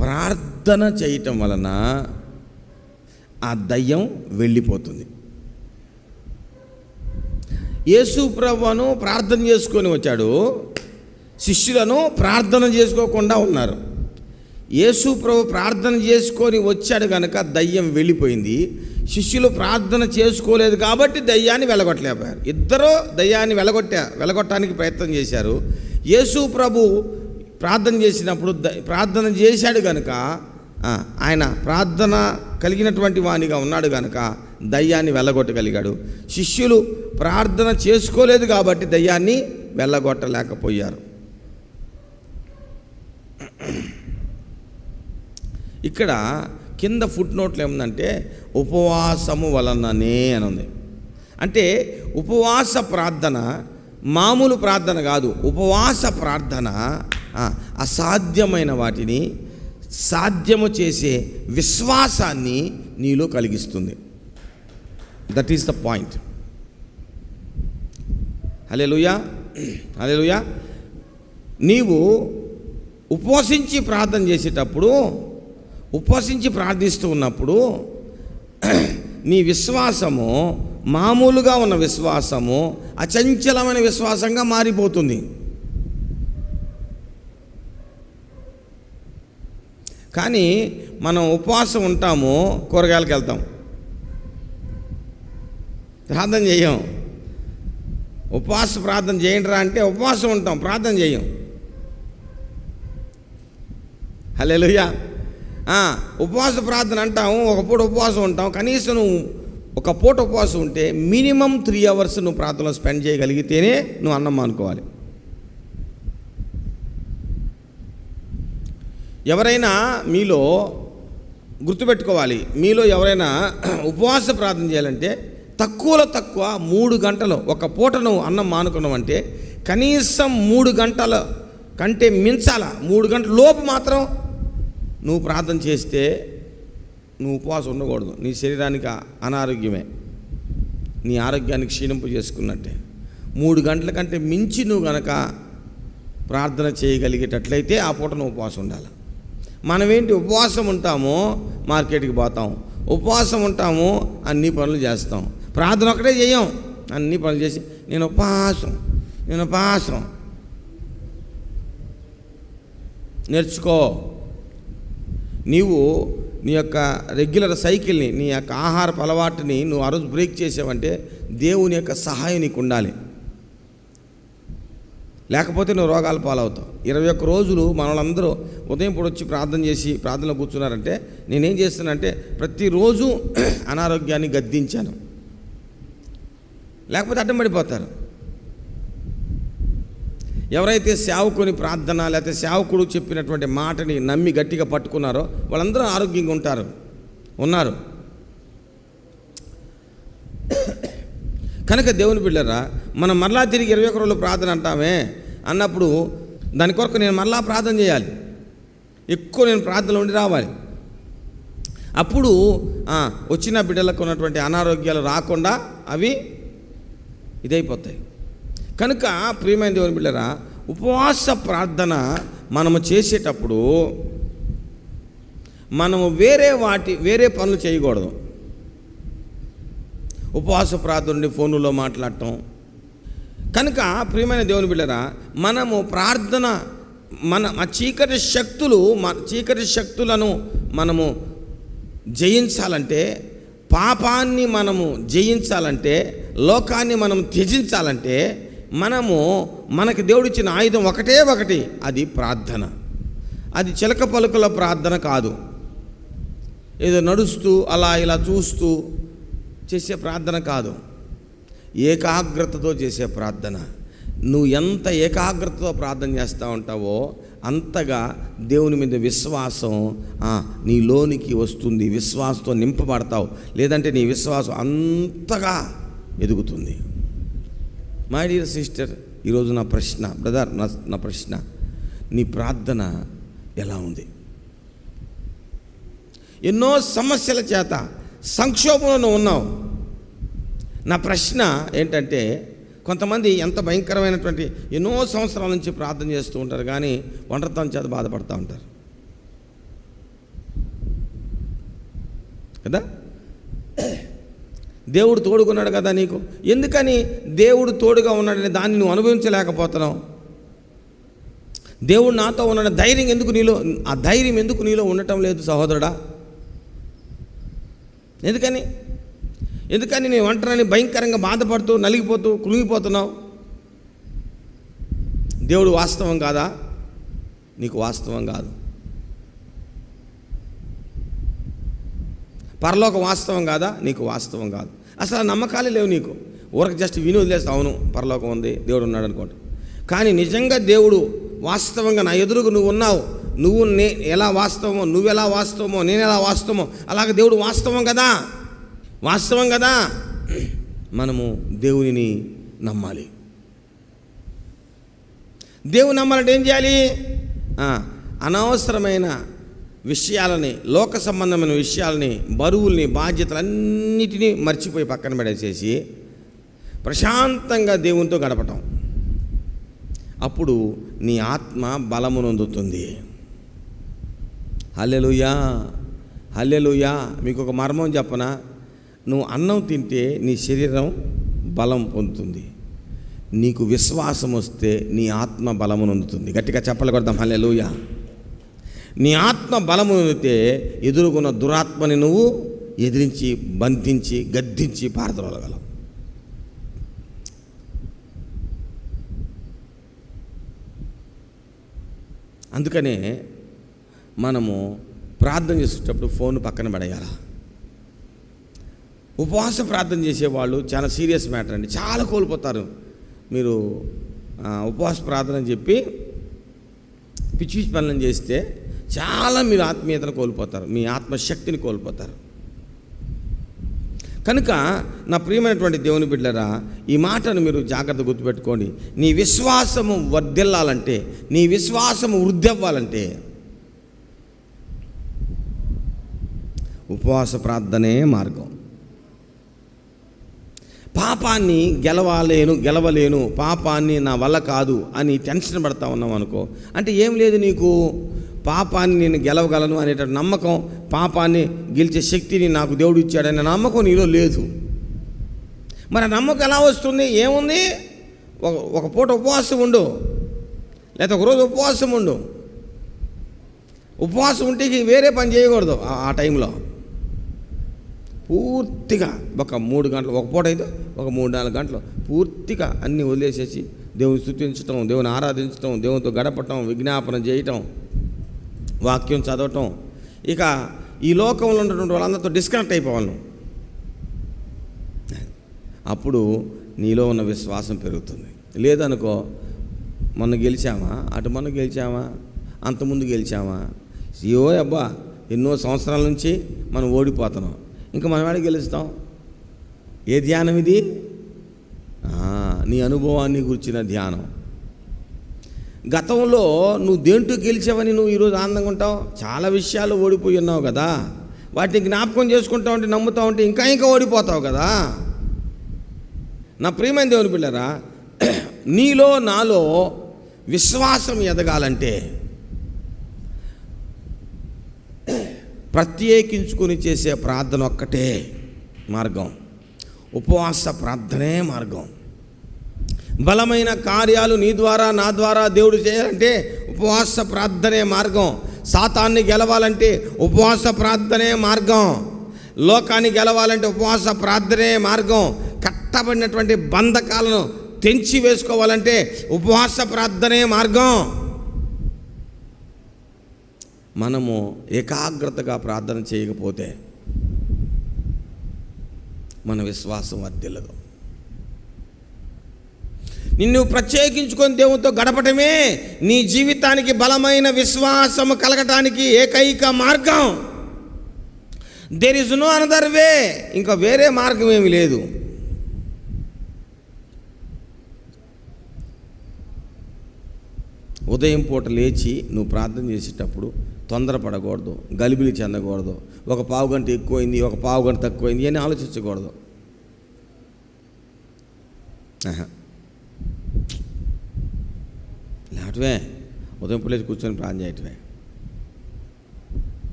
ప్రార్థన చేయటం వలన ఆ దయ్యం వెళ్ళిపోతుంది. యేసు ప్రభువును ప్రార్థన చేసుకొని వచ్చాడు, శిష్యులను ప్రార్థన చేసుకోకుండా ఉన్నారు. యేసు ప్రభు ప్రార్థన చేసుకొని వచ్చాడు కనుక దయ్యం వెళ్ళిపోయింది. శిష్యులు ప్రార్థన చేసుకోలేదు కాబట్టి దయ్యాన్ని వెళ్ళగొట్టలేకపోయారు. ఇద్దరూ దయ్యాన్ని వెళ్ళగొట్టడానికి ప్రయత్నం చేశారు. యేసు ప్రభు ప్రార్థన చేసినప్పుడు ప్రార్థన చేశాడు కనుక, ఆయన ప్రార్థన కలిగినటువంటి వానిగా ఉన్నాడు కనుక దయ్యాన్ని వెళ్ళగొట్టగలిగాడు. శిష్యులు ప్రార్థన చేసుకోలేదు కాబట్టి దయ్యాన్ని వెళ్ళగొట్టలేకపోయారు. ఇక్కడ కింద ఫుట్ నోట్లో ఏముందంటే, ఉపవాసము వలననే అని ఉంది. అంటే ఉపవాస ప్రార్థన మామూలు ప్రార్థన కాదు. ఉపవాస ప్రార్థన అసాధ్యమైన వాటిని సాధ్యము చేసే విశ్వాసాన్ని నీలో కలిగిస్తుంది. That is the point. Hallelujah, hallelujah. నీవు ఉపవసించి ప్రార్థన చేసేటప్పుడు, ఉపవసించి ప్రార్థిస్తూ ఉన్నప్పుడు నీ విశ్వాసము మామూలుగా ఉన్న విశ్వాసము అచంచలమైన విశ్వాసంగా మారిపోతుంది. కానీ మనం ఉపవాసం ఉంటాము, కూరగాయలకు వెళ్తాం, ప్రార్థన చేయం. ఉపవాస ప్రార్థన చేయండి రా అంటే ఉపవాసం ఉంటాం, ప్రార్థన చేయం. హల్లెలూయా. ఉపవాస ప్రార్థన అంటాము, ఒక పూట ఉపవాసం ఉంటాం. కనీసం నువ్వు ఒక పూట ఉపవాసం ఉంటే మినిమం 3 hours నువ్వు ప్రార్థనలో స్పెండ్ చేయగలిగితేనే నువ్వు అన్నం అనుకోవాలి. ఎవరైనా మీలో గుర్తుపెట్టుకోవాలి, మీలో ఎవరైనా ఉపవాస ప్రార్థన చేయాలంటే తక్కువలో తక్కువ 3 గంటలు, ఒక పూట నువ్వు అన్నం మానుకున్నావంటే కనీసం 3 గంటల కంటే మించాల, 3 గంటల లోపు మాత్రం నువ్వు ప్రార్థన చేస్తే నువ్వు ఉపవాసం ఉండకూడదు. నీ శరీరానికి అనారోగ్యమే, నీ ఆరోగ్యానికి క్షీణింపు చేసుకున్నట్టే. 3 గంటల కంటే మించి నువ్వు గనక ప్రార్థన చేయగలిగేటట్లయితే ఆ పూట నువ్వు ఉపవాసం ఉండాలి. మనమేంటి, ఉపవాసం ఉంటాము, మార్కెట్కి పోతాం, ఉపవాసం ఉంటాము, అన్ని పనులు చేస్తాం, ప్రార్థన ఒకటే చేయం, అన్ని పనులు చేసి నేను ఉపవాసం నేర్చుకో. నీవు నీ యొక్క రెగ్యులర్ సైకిల్ని, నీ యొక్క ఆహారపు అలవాటుని నువ్వు ఆ రోజు బ్రేక్ చేసావంటే దేవుని యొక్క సహాయం నీకు ఉండాలి, లేకపోతే నువ్వు రోగాలు పాలవుతావు. 21 రోజులు మనలందరూ ఉదయం పూట వచ్చి ప్రార్థన చేసి ప్రార్థనలో కూర్చున్నారంటే నేనేం చేస్తానంటే ప్రతిరోజు అనారోగ్యాన్ని గద్దించాను, లేకపోతే అడ్డం పడిపోతారు. ఎవరైతే సేవకుని ప్రార్థన లేకపోతే సేవకుడు చెప్పినటువంటి మాటని నమ్మి గట్టిగా పట్టుకున్నారో వాళ్ళందరూ ఆరోగ్యంగా ఉన్నారు. కనుక దేవుని బిడ్డలారా, మనం మరలా తిరిగి 21 రోజులు ప్రార్థన అంటామే అన్నప్పుడు దాని కొరకు నేను మరలా ప్రార్థన చేయాలి, ఎక్కువ నేను ప్రార్థనలో ఉండి రావాలి. అప్పుడు వచ్చిన బిడ్డలకు ఉన్నటువంటి అనారోగ్యాలు రాకుండా అవి ఇదైపోతాయి. కనుక ప్రియమైన దేవుని బిడ్డలారా, ఉపవాస ప్రార్థన మనము చేసేటప్పుడు మనము వేరే పనులు చేయకూడదు. ఉపవాస ప్రార్థన నుండి ఫోన్లో మాట్లాడటం. కనుక ప్రియమైన దేవుని బిడ్డలారా, మనము ప్రార్థన మన చీకటి శక్తులను మనము జయించాలంటే, పాపాన్ని మనము జయించాలంటే, లోకాన్ని మనం త్యజించాలంటే మనకి దేవుడిచ్చిన ఆయుధం ఒకటి, అది ప్రార్థన. అది చిలక పలుకుల ప్రార్థన కాదు, ఏదో నడుస్తూ అలా ఇలా చూస్తూ చేసే ప్రార్థన కాదు, ఏకాగ్రతతో చేసే ప్రార్థన. నువ్వు ఎంత ఏకాగ్రతతో ప్రార్థన చేస్తూ ఉంటావో అంతగా దేవుని మీద విశ్వాసం నీలోనికి వస్తుంది, విశ్వాసంతో నింపబడతావు. లేదంటే నీ విశ్వాసం అంతగా ఎదుగుతుంది. మై డియర్ సిస్టర్, ఈరోజు నా ప్రశ్న, బ్రదర్, నా ప్రశ్న, నీ ప్రార్థన ఎలా ఉంది? ఎన్నో సమస్యల చేత సంక్షోభంలో ఉన్నావు. నా ప్రశ్న ఏంటంటే, కొంతమంది ఎంత భయంకరమైనటువంటి ఎన్నో సంవత్సరాల నుంచి ప్రార్థన చేస్తూ ఉంటారు, కానీ ఒంటరితనం చేత బాధపడుతూ ఉంటారు కదా. దేవుడు తోడుకున్నాడు కదా నీకు, ఎందుకని దేవుడు తోడుగా ఉన్నాడని దాన్ని నువ్వు అనుభవించలేకపోతున్నావు? దేవుడు నాతో ఉన్నాడు ధైర్యం ఎందుకు నీలో, ఆ ధైర్యం ఎందుకు నీలో ఉండటం లేదు సహోదరుడా? ఎందుకని నీ ఒంటరిని భయంకరంగా బాధపడుతూ నలిగిపోతూ కృంగిపోతున్నావు? దేవుడు వాస్తవం కాదా? నీకు వాస్తవం కాదు. పరలోక వాస్తవం కాదా? నీకు వాస్తవం కాదు. అసలు నమ్మకాలే లేవు నీకు. ఊరకు జస్ట్ విని వదిలేస్తావు, అవును పరలోకం ఉంది, దేవుడు ఉన్నాడు అనుకోండి. కానీ నిజంగా దేవుడు వాస్తవంగా నా ఎదురుగా నువ్వు ఉన్నావు, ఎలా వాస్తవమో, నువ్వెలా వాస్తవమో, నేను ఎలా వాస్తవమో అలాగే దేవుడు వాస్తవం కదా. మనము దేవునిని నమ్మాలి. దేవుని నమ్మాలంటే ఏం చేయాలి? అనవసరమైన విషయాలని, లోక సంబంధమైన విషయాలని, బరువుల్ని, బాధ్యతలన్నిటినీ మర్చిపోయి పక్కన పడేసేసి ప్రశాంతంగా దేవునితో గడపటం. అప్పుడు నీ ఆత్మ బలమునొందుతుంది. హల్లెలూయా, హల్లెలూయా. మీకు ఒక మర్మం చెప్పనా? నువ్వు అన్నం తింటే నీ శరీరం బలం పొందుతుంది, నీకు విశ్వాసం వస్తే నీ ఆత్మ బలమునొందుతుంది. గట్టిగా చెప్పలు కొడదాం హల్లెలూయా. నీ ఆత్మ బలము పొందితే ఎదురుకున్న దురాత్మని నువ్వు ఎదిరించి, బంధించి, గద్దించి పారదోలగలవు. అందుకనే మనము ప్రార్థన చేసేటప్పుడు ఫోన్ పక్కన పడేయాలి. ఉపవాస ప్రార్థన చేసేవాళ్ళు చాలా సీరియస్ మ్యాటర్ అండి, చాలా కోల్పోతారు. మీరు ఉపవాస ప్రార్థన అని చెప్పి పిచ్చి పనులను చేస్తే చాలా మీరు ఆత్మీయతను కోల్పోతారు, మీ ఆత్మశక్తిని కోల్పోతారు. కనుక నా ప్రియమైనటువంటి దేవుని బిడ్డలారా, ఈ మాటను మీరు జాగ్రత్త గుర్తుపెట్టుకోండి. నీ విశ్వాసము వర్ధిల్లాలంటే, నీ విశ్వాసము వృద్ధి అవ్వాలంటే ఉపవాస ప్రార్థనే మార్గం. పాపాన్ని గెలవలేను, పాపాన్ని నా వల్ల కాదు అని టెన్షన్ పడతా ఉన్నాం అనుకో, అంటే ఏం లేదు, నీకు పాపాన్ని నేను గెలవగలను అనేటువంటి నమ్మకం, పాపాన్ని గెలిచే శక్తిని నాకు దేవుడు ఇచ్చాడనే నమ్మకం నీలో లేదు. మరి ఆ నమ్మకం ఎలా వస్తుంది? ఏముంది, ఒక పూట ఉపవాసం ఉండు, లేకపోతే ఒకరోజు ఉపవాసం ఉండు. ఉపవాసం ఉంటే వేరే పని చేయకూడదు. ఆ టైంలో పూర్తిగా ఒక 3 గంటలు, ఒక పూట అయితే ఒక 3-4 గంటలు పూర్తిగా అన్నీ వదిలేసేసి దేవుని స్తుతించటం, దేవుని ఆరాధించటం, దేవునితో గడపటం, విజ్ఞాపన చేయటం, వాక్యం చదవటం. ఇక ఈ లోకంలో ఉన్నటువంటి వాళ్ళందరితో డిస్కనెక్ట్ అయిపోవాలి. అప్పుడు నీలో ఉన్న విశ్వాసం పెరుగుతుంది. లేదనుకో, మొన్న గెలిచామా, అటు మొన్న గెలిచామా, అంతకుముందు గెలిచామా, అబ్బా ఎన్నో సంవత్సరాల నుంచి మనం ఓడిపోతున్నాం, ఇంకా మనం వాడికి గెలుస్తాం. ఏ ధ్యానం ఇది? నీ అనుభవాన్ని గురించిన ధ్యానం. గతంలో నువ్వు దేంటూ గెలిచావని నువ్వు ఈరోజు ఆనందంగా ఉంటావు. చాలా విషయాలు ఓడిపోయి ఉన్నావు కదా, వాటిని జ్ఞాపకం చేసుకుంటా ఉంటే, నమ్ముతూ ఉంటే ఇంకా ఓడిపోతావు కదా. నా ప్రియమైన దేవుని పిల్లరా, నీలో నాలో విశ్వాసం ఎదగాలంటే ప్రత్యేకించుకొని చేసే ప్రార్థన ఒక్కటే మార్గం. ఉపవాస ప్రార్థనే మార్గం. బలమైన కార్యాలు నీ ద్వారా నా ద్వారా దేవుడు చేయాలంటే ఉపవాస ప్రార్థనే మార్గం. సాతాన్ని గెలవాలంటే ఉపవాస ప్రార్థనే మార్గం. లోకాన్ని గెలవాలంటే ఉపవాస ప్రార్థనే మార్గం. కట్టబడినటువంటి బంధకాలను తెంచి వేసుకోవాలంటే ఉపవాస ప్రార్థనే మార్గం. మనము ఏకాగ్రతగా ప్రార్థన చేయకపోతే మన విశ్వాసం వర్ధిల్లదు. నిన్ను ప్రత్యేకించుకొని దేవునితో గడపటమే నీ జీవితానికి బలమైన విశ్వాసము కలగటానికి ఏకైక మార్గం. There is no another way. ఇంకా వేరే మార్గం ఏమీ లేదు. ఉదయం పూట లేచి నువ్వు ప్రార్థన చేసేటప్పుడు తొందరపడకూడదు, గలిబిలి చెందకూడదు. ఒక పావుగంట ఎక్కువైంది, ఒక పావుగంట తక్కువైంది అని ఆలోచించకూడదు. లేటవే ఉదయం పూట లేచి కూర్చొని ప్రార్థన చేయటమే.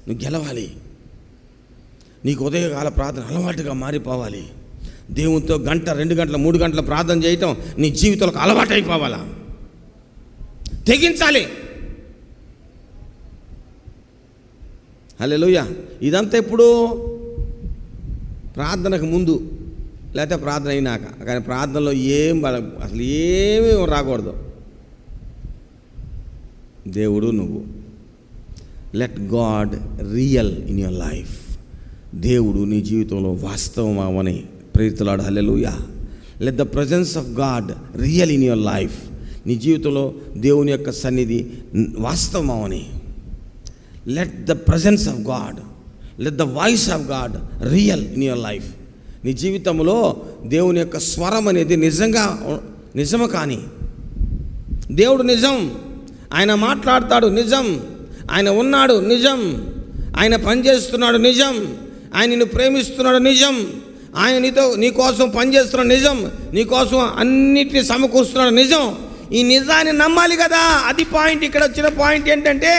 నువ్వు గెలవాలి. నీకు ఉదయకాల ప్రార్థన అలవాటుగా మారిపోవాలి. దేవునితో 1, 2 గంటలు, 3 గంటల ప్రార్థన చేయటం నీ జీవితంలో అలవాటు అయిపోవాలా. తెగించాలి. హల్లెలూయా. ఇదంతా ఎప్పుడు? ప్రార్థనకు ముందు లేకపోతే ప్రార్థన అయినాక. కానీ ప్రార్థనలో అసలు ఏమీ రాకూడదు. దేవుడు నువ్వు. Let God real in your life. దేవుడు నీ జీవితంలో వాస్తవం అవని ప్రేరితులాడు. Hallelujah. Let the presence of God real in your life. నీ జీవితంలో దేవుని యొక్క సన్నిధి వాస్తవం అవని. Let the presence of God, let the voice of God real in your life. నీ జీవితంలో దేవుని యొక్క స్వరం అనేది నిజము. కానీ దేవుడు నిజం. ఆయన మాట్లాడతాడు నిజం. ఆయన ఉన్నాడు నిజం. ఆయన పనిచేస్తున్నాడు నిజం. ఆయన నిన్ను ప్రేమిస్తున్నాడు నిజం. ఆయన నీ కోసం పనిచేస్తున్నాడు నిజం. నీ కోసం అన్నిటిని సమకూరుస్తున్నాడు నిజం. ఈ నిజాన్ని నమ్మాలి కదా. అది పాయింట్. ఇక్కడ వచ్చిన పాయింట్ ఏంటంటే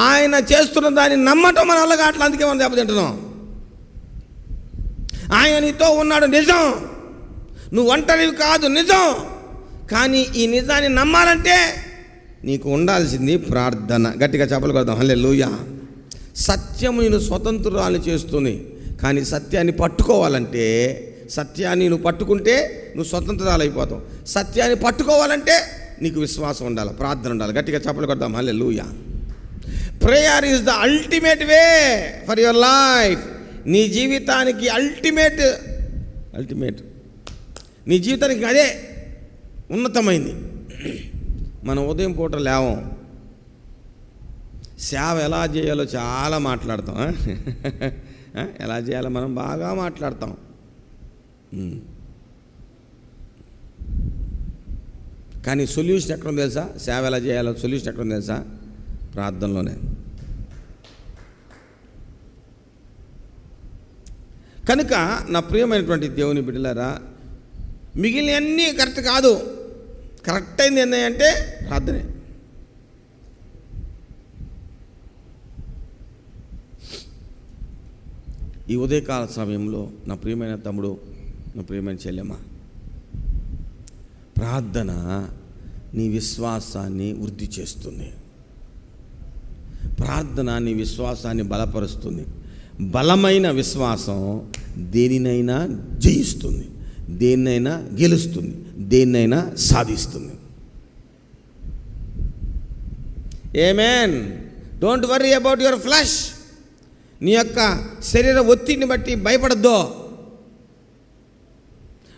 ఆయన చేస్తున్న దాన్ని నమ్మటం మన వల్ల కావట్లేదు. అందుకే మనం దెబ్బతింటున్నాం. ఆయన నీతో ఉన్నాడు నిజం. నువ్వు ఒంటరివి కాదు నిజం. కానీ ఈ నిజాన్ని నమ్మాలంటే నీకు ఉండాల్సింది ప్రార్థన. గట్టిగా చెప్పలు కొడదాం. హల్లెలూయా. సత్యము నేను స్వతంత్రాలు చేస్తుంది. కానీ సత్యాన్ని పట్టుకోవాలంటే, సత్యాన్ని నువ్వు పట్టుకుంటే నువ్వు స్వతంత్రాలు అయిపోతావు. సత్యాన్ని పట్టుకోవాలంటే నీకు విశ్వాసం ఉండాలి, ప్రార్థన ఉండాలి. గట్టిగా చెప్పలు కొడదాం. Hallelujah. Prayer is the ultimate way for your life. నీ జీవితానికి అల్టిమేట్ నీ జీవితానికి అదే ఉన్నతమైంది. మనం ఉదయం పూట లేవం, సేవ ఎలా చేయాలో చాలా మాట్లాడతాం. ఎలా చేయాలో మనం బాగా మాట్లాడతాం. కానీ సొల్యూషన్ ఎక్కడుంది తెలుసా? సేవ ఎలా చేయాలో సొల్యూషన్ ఎక్కడుంది తెలుసా? ప్రార్థనలోనే. కనుక నా ప్రియమైనటువంటి దేవుని బిడ్డలారా, మిగిలినవన్నీ కరెక్ట్ కాదు. కరెక్ట్ అయింది ఏంటంటే ప్రార్థనే. ఈ ఉదయకాల సమయంలో నా ప్రియమైన తమ్ముడు, నా ప్రియమైన చెల్లెమ్మ, ప్రార్థన నీ విశ్వాసాన్ని వృద్ధి చేస్తుంది. ప్రార్థన నీ విశ్వాసాన్ని బలపరుస్తుంది. బలమైన విశ్వాసం దేనినైనా జయిస్తుంది, దేన్నైనా గెలుస్తుంది, దేన్నైనా సాధిస్తుంది. ఆమేన్. Don't worry about your flesh. నీ యొక్క శరీర ఒత్తిడిని బట్టి భయపడద్దు.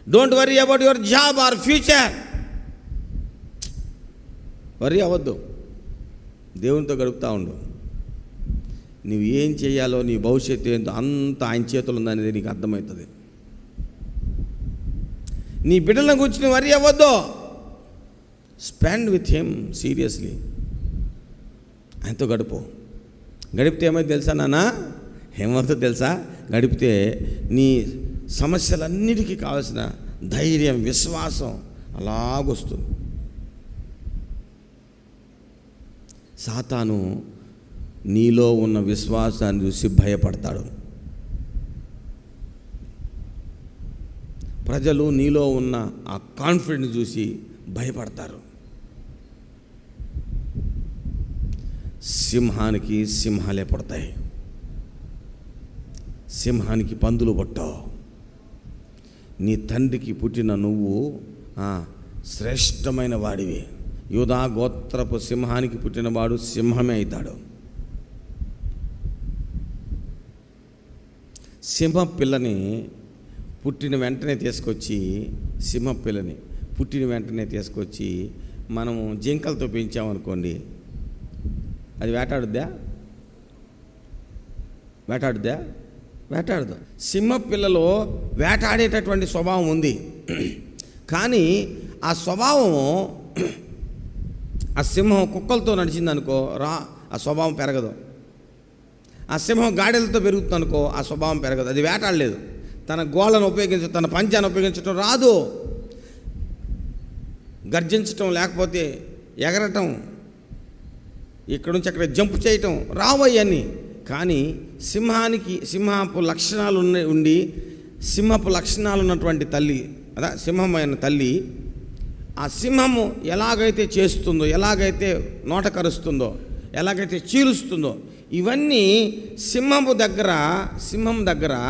Don't worry about your job or future. Worry అవ్వద్దు, దేవునితో గడుపుతూ ఉండు. నువ్వు ఏం చేయాలో, నీ భవిష్యత్తు ఏంటో అంత ఆయన చేతులు ఉందనేది నీకు అర్థమవుతుంది. నీ బిడ్డలను గురించి నువ్వు వర్రీ అవ్వద్దు. Spend with him seriously. ఆయనతో గడిపితే ఏమైంది తెలుసా నాన్న? ఏమవుతుందో తెలుసా? గడిపితే నీ సమస్యలన్నిటికీ కావాల్సిన ధైర్యం, విశ్వాసం అలాగొస్తుంది. సాతాను నీలో ఉన్న విశ్వాసాన్ని చూసి భయపడతాడు. ప్రజలు నీలో ఉన్న ఆ కాన్ఫిడెన్స్ చూసి భయపడతారు. సింహానికి సింహాలే పడతాయి. సింహానికి పందులు పట్టావు. నీ తండ్రికి పుట్టిన నువ్వు శ్రేష్టమైన వాడివి. యూదా గోత్రపు సింహానికి పుట్టినవాడు సింహమే అవుతాడు. సింహపిల్లని పుట్టిన వెంటనే తీసుకొచ్చి మనము జింకలతో పెంచామనుకోండి, అది వేటాడుద్దా? వేటాడదు. సింహపిల్లలో వేటాడేటటువంటి స్వభావం ఉంది. కానీ ఆ స్వభావం, ఆ సింహం కుక్కలతో నడిచిందనుకో ఆ స్వభావం పెరగదు. ఆ సింహం గాడిదలతో పెరుగుతుందనుకో ఆ స్వభావం పెరగదు. అది వేటాడలేదు. తన గోళ్ళను ఉపయోగించడం, తన పంచాన్ని ఉపయోగించడం రాదు. గర్జించటం, లేకపోతే ఎగరటం, ఇక్కడ నుంచి అక్కడ జంప్ చేయటం రావయ్యని. కానీ సింహపు లక్షణాలు ఉండి సింహపు లక్షణాలు ఉన్నటువంటి తల్లి, అదా సింహమైన తల్లి, ఆ సింహము ఎలాగైతే చేస్తుందో, ఎలాగైతే నోట కరుస్తుందో, ఎలాగైతే చీలుస్తుందో, ఇవన్నీ సింహం దగ్గర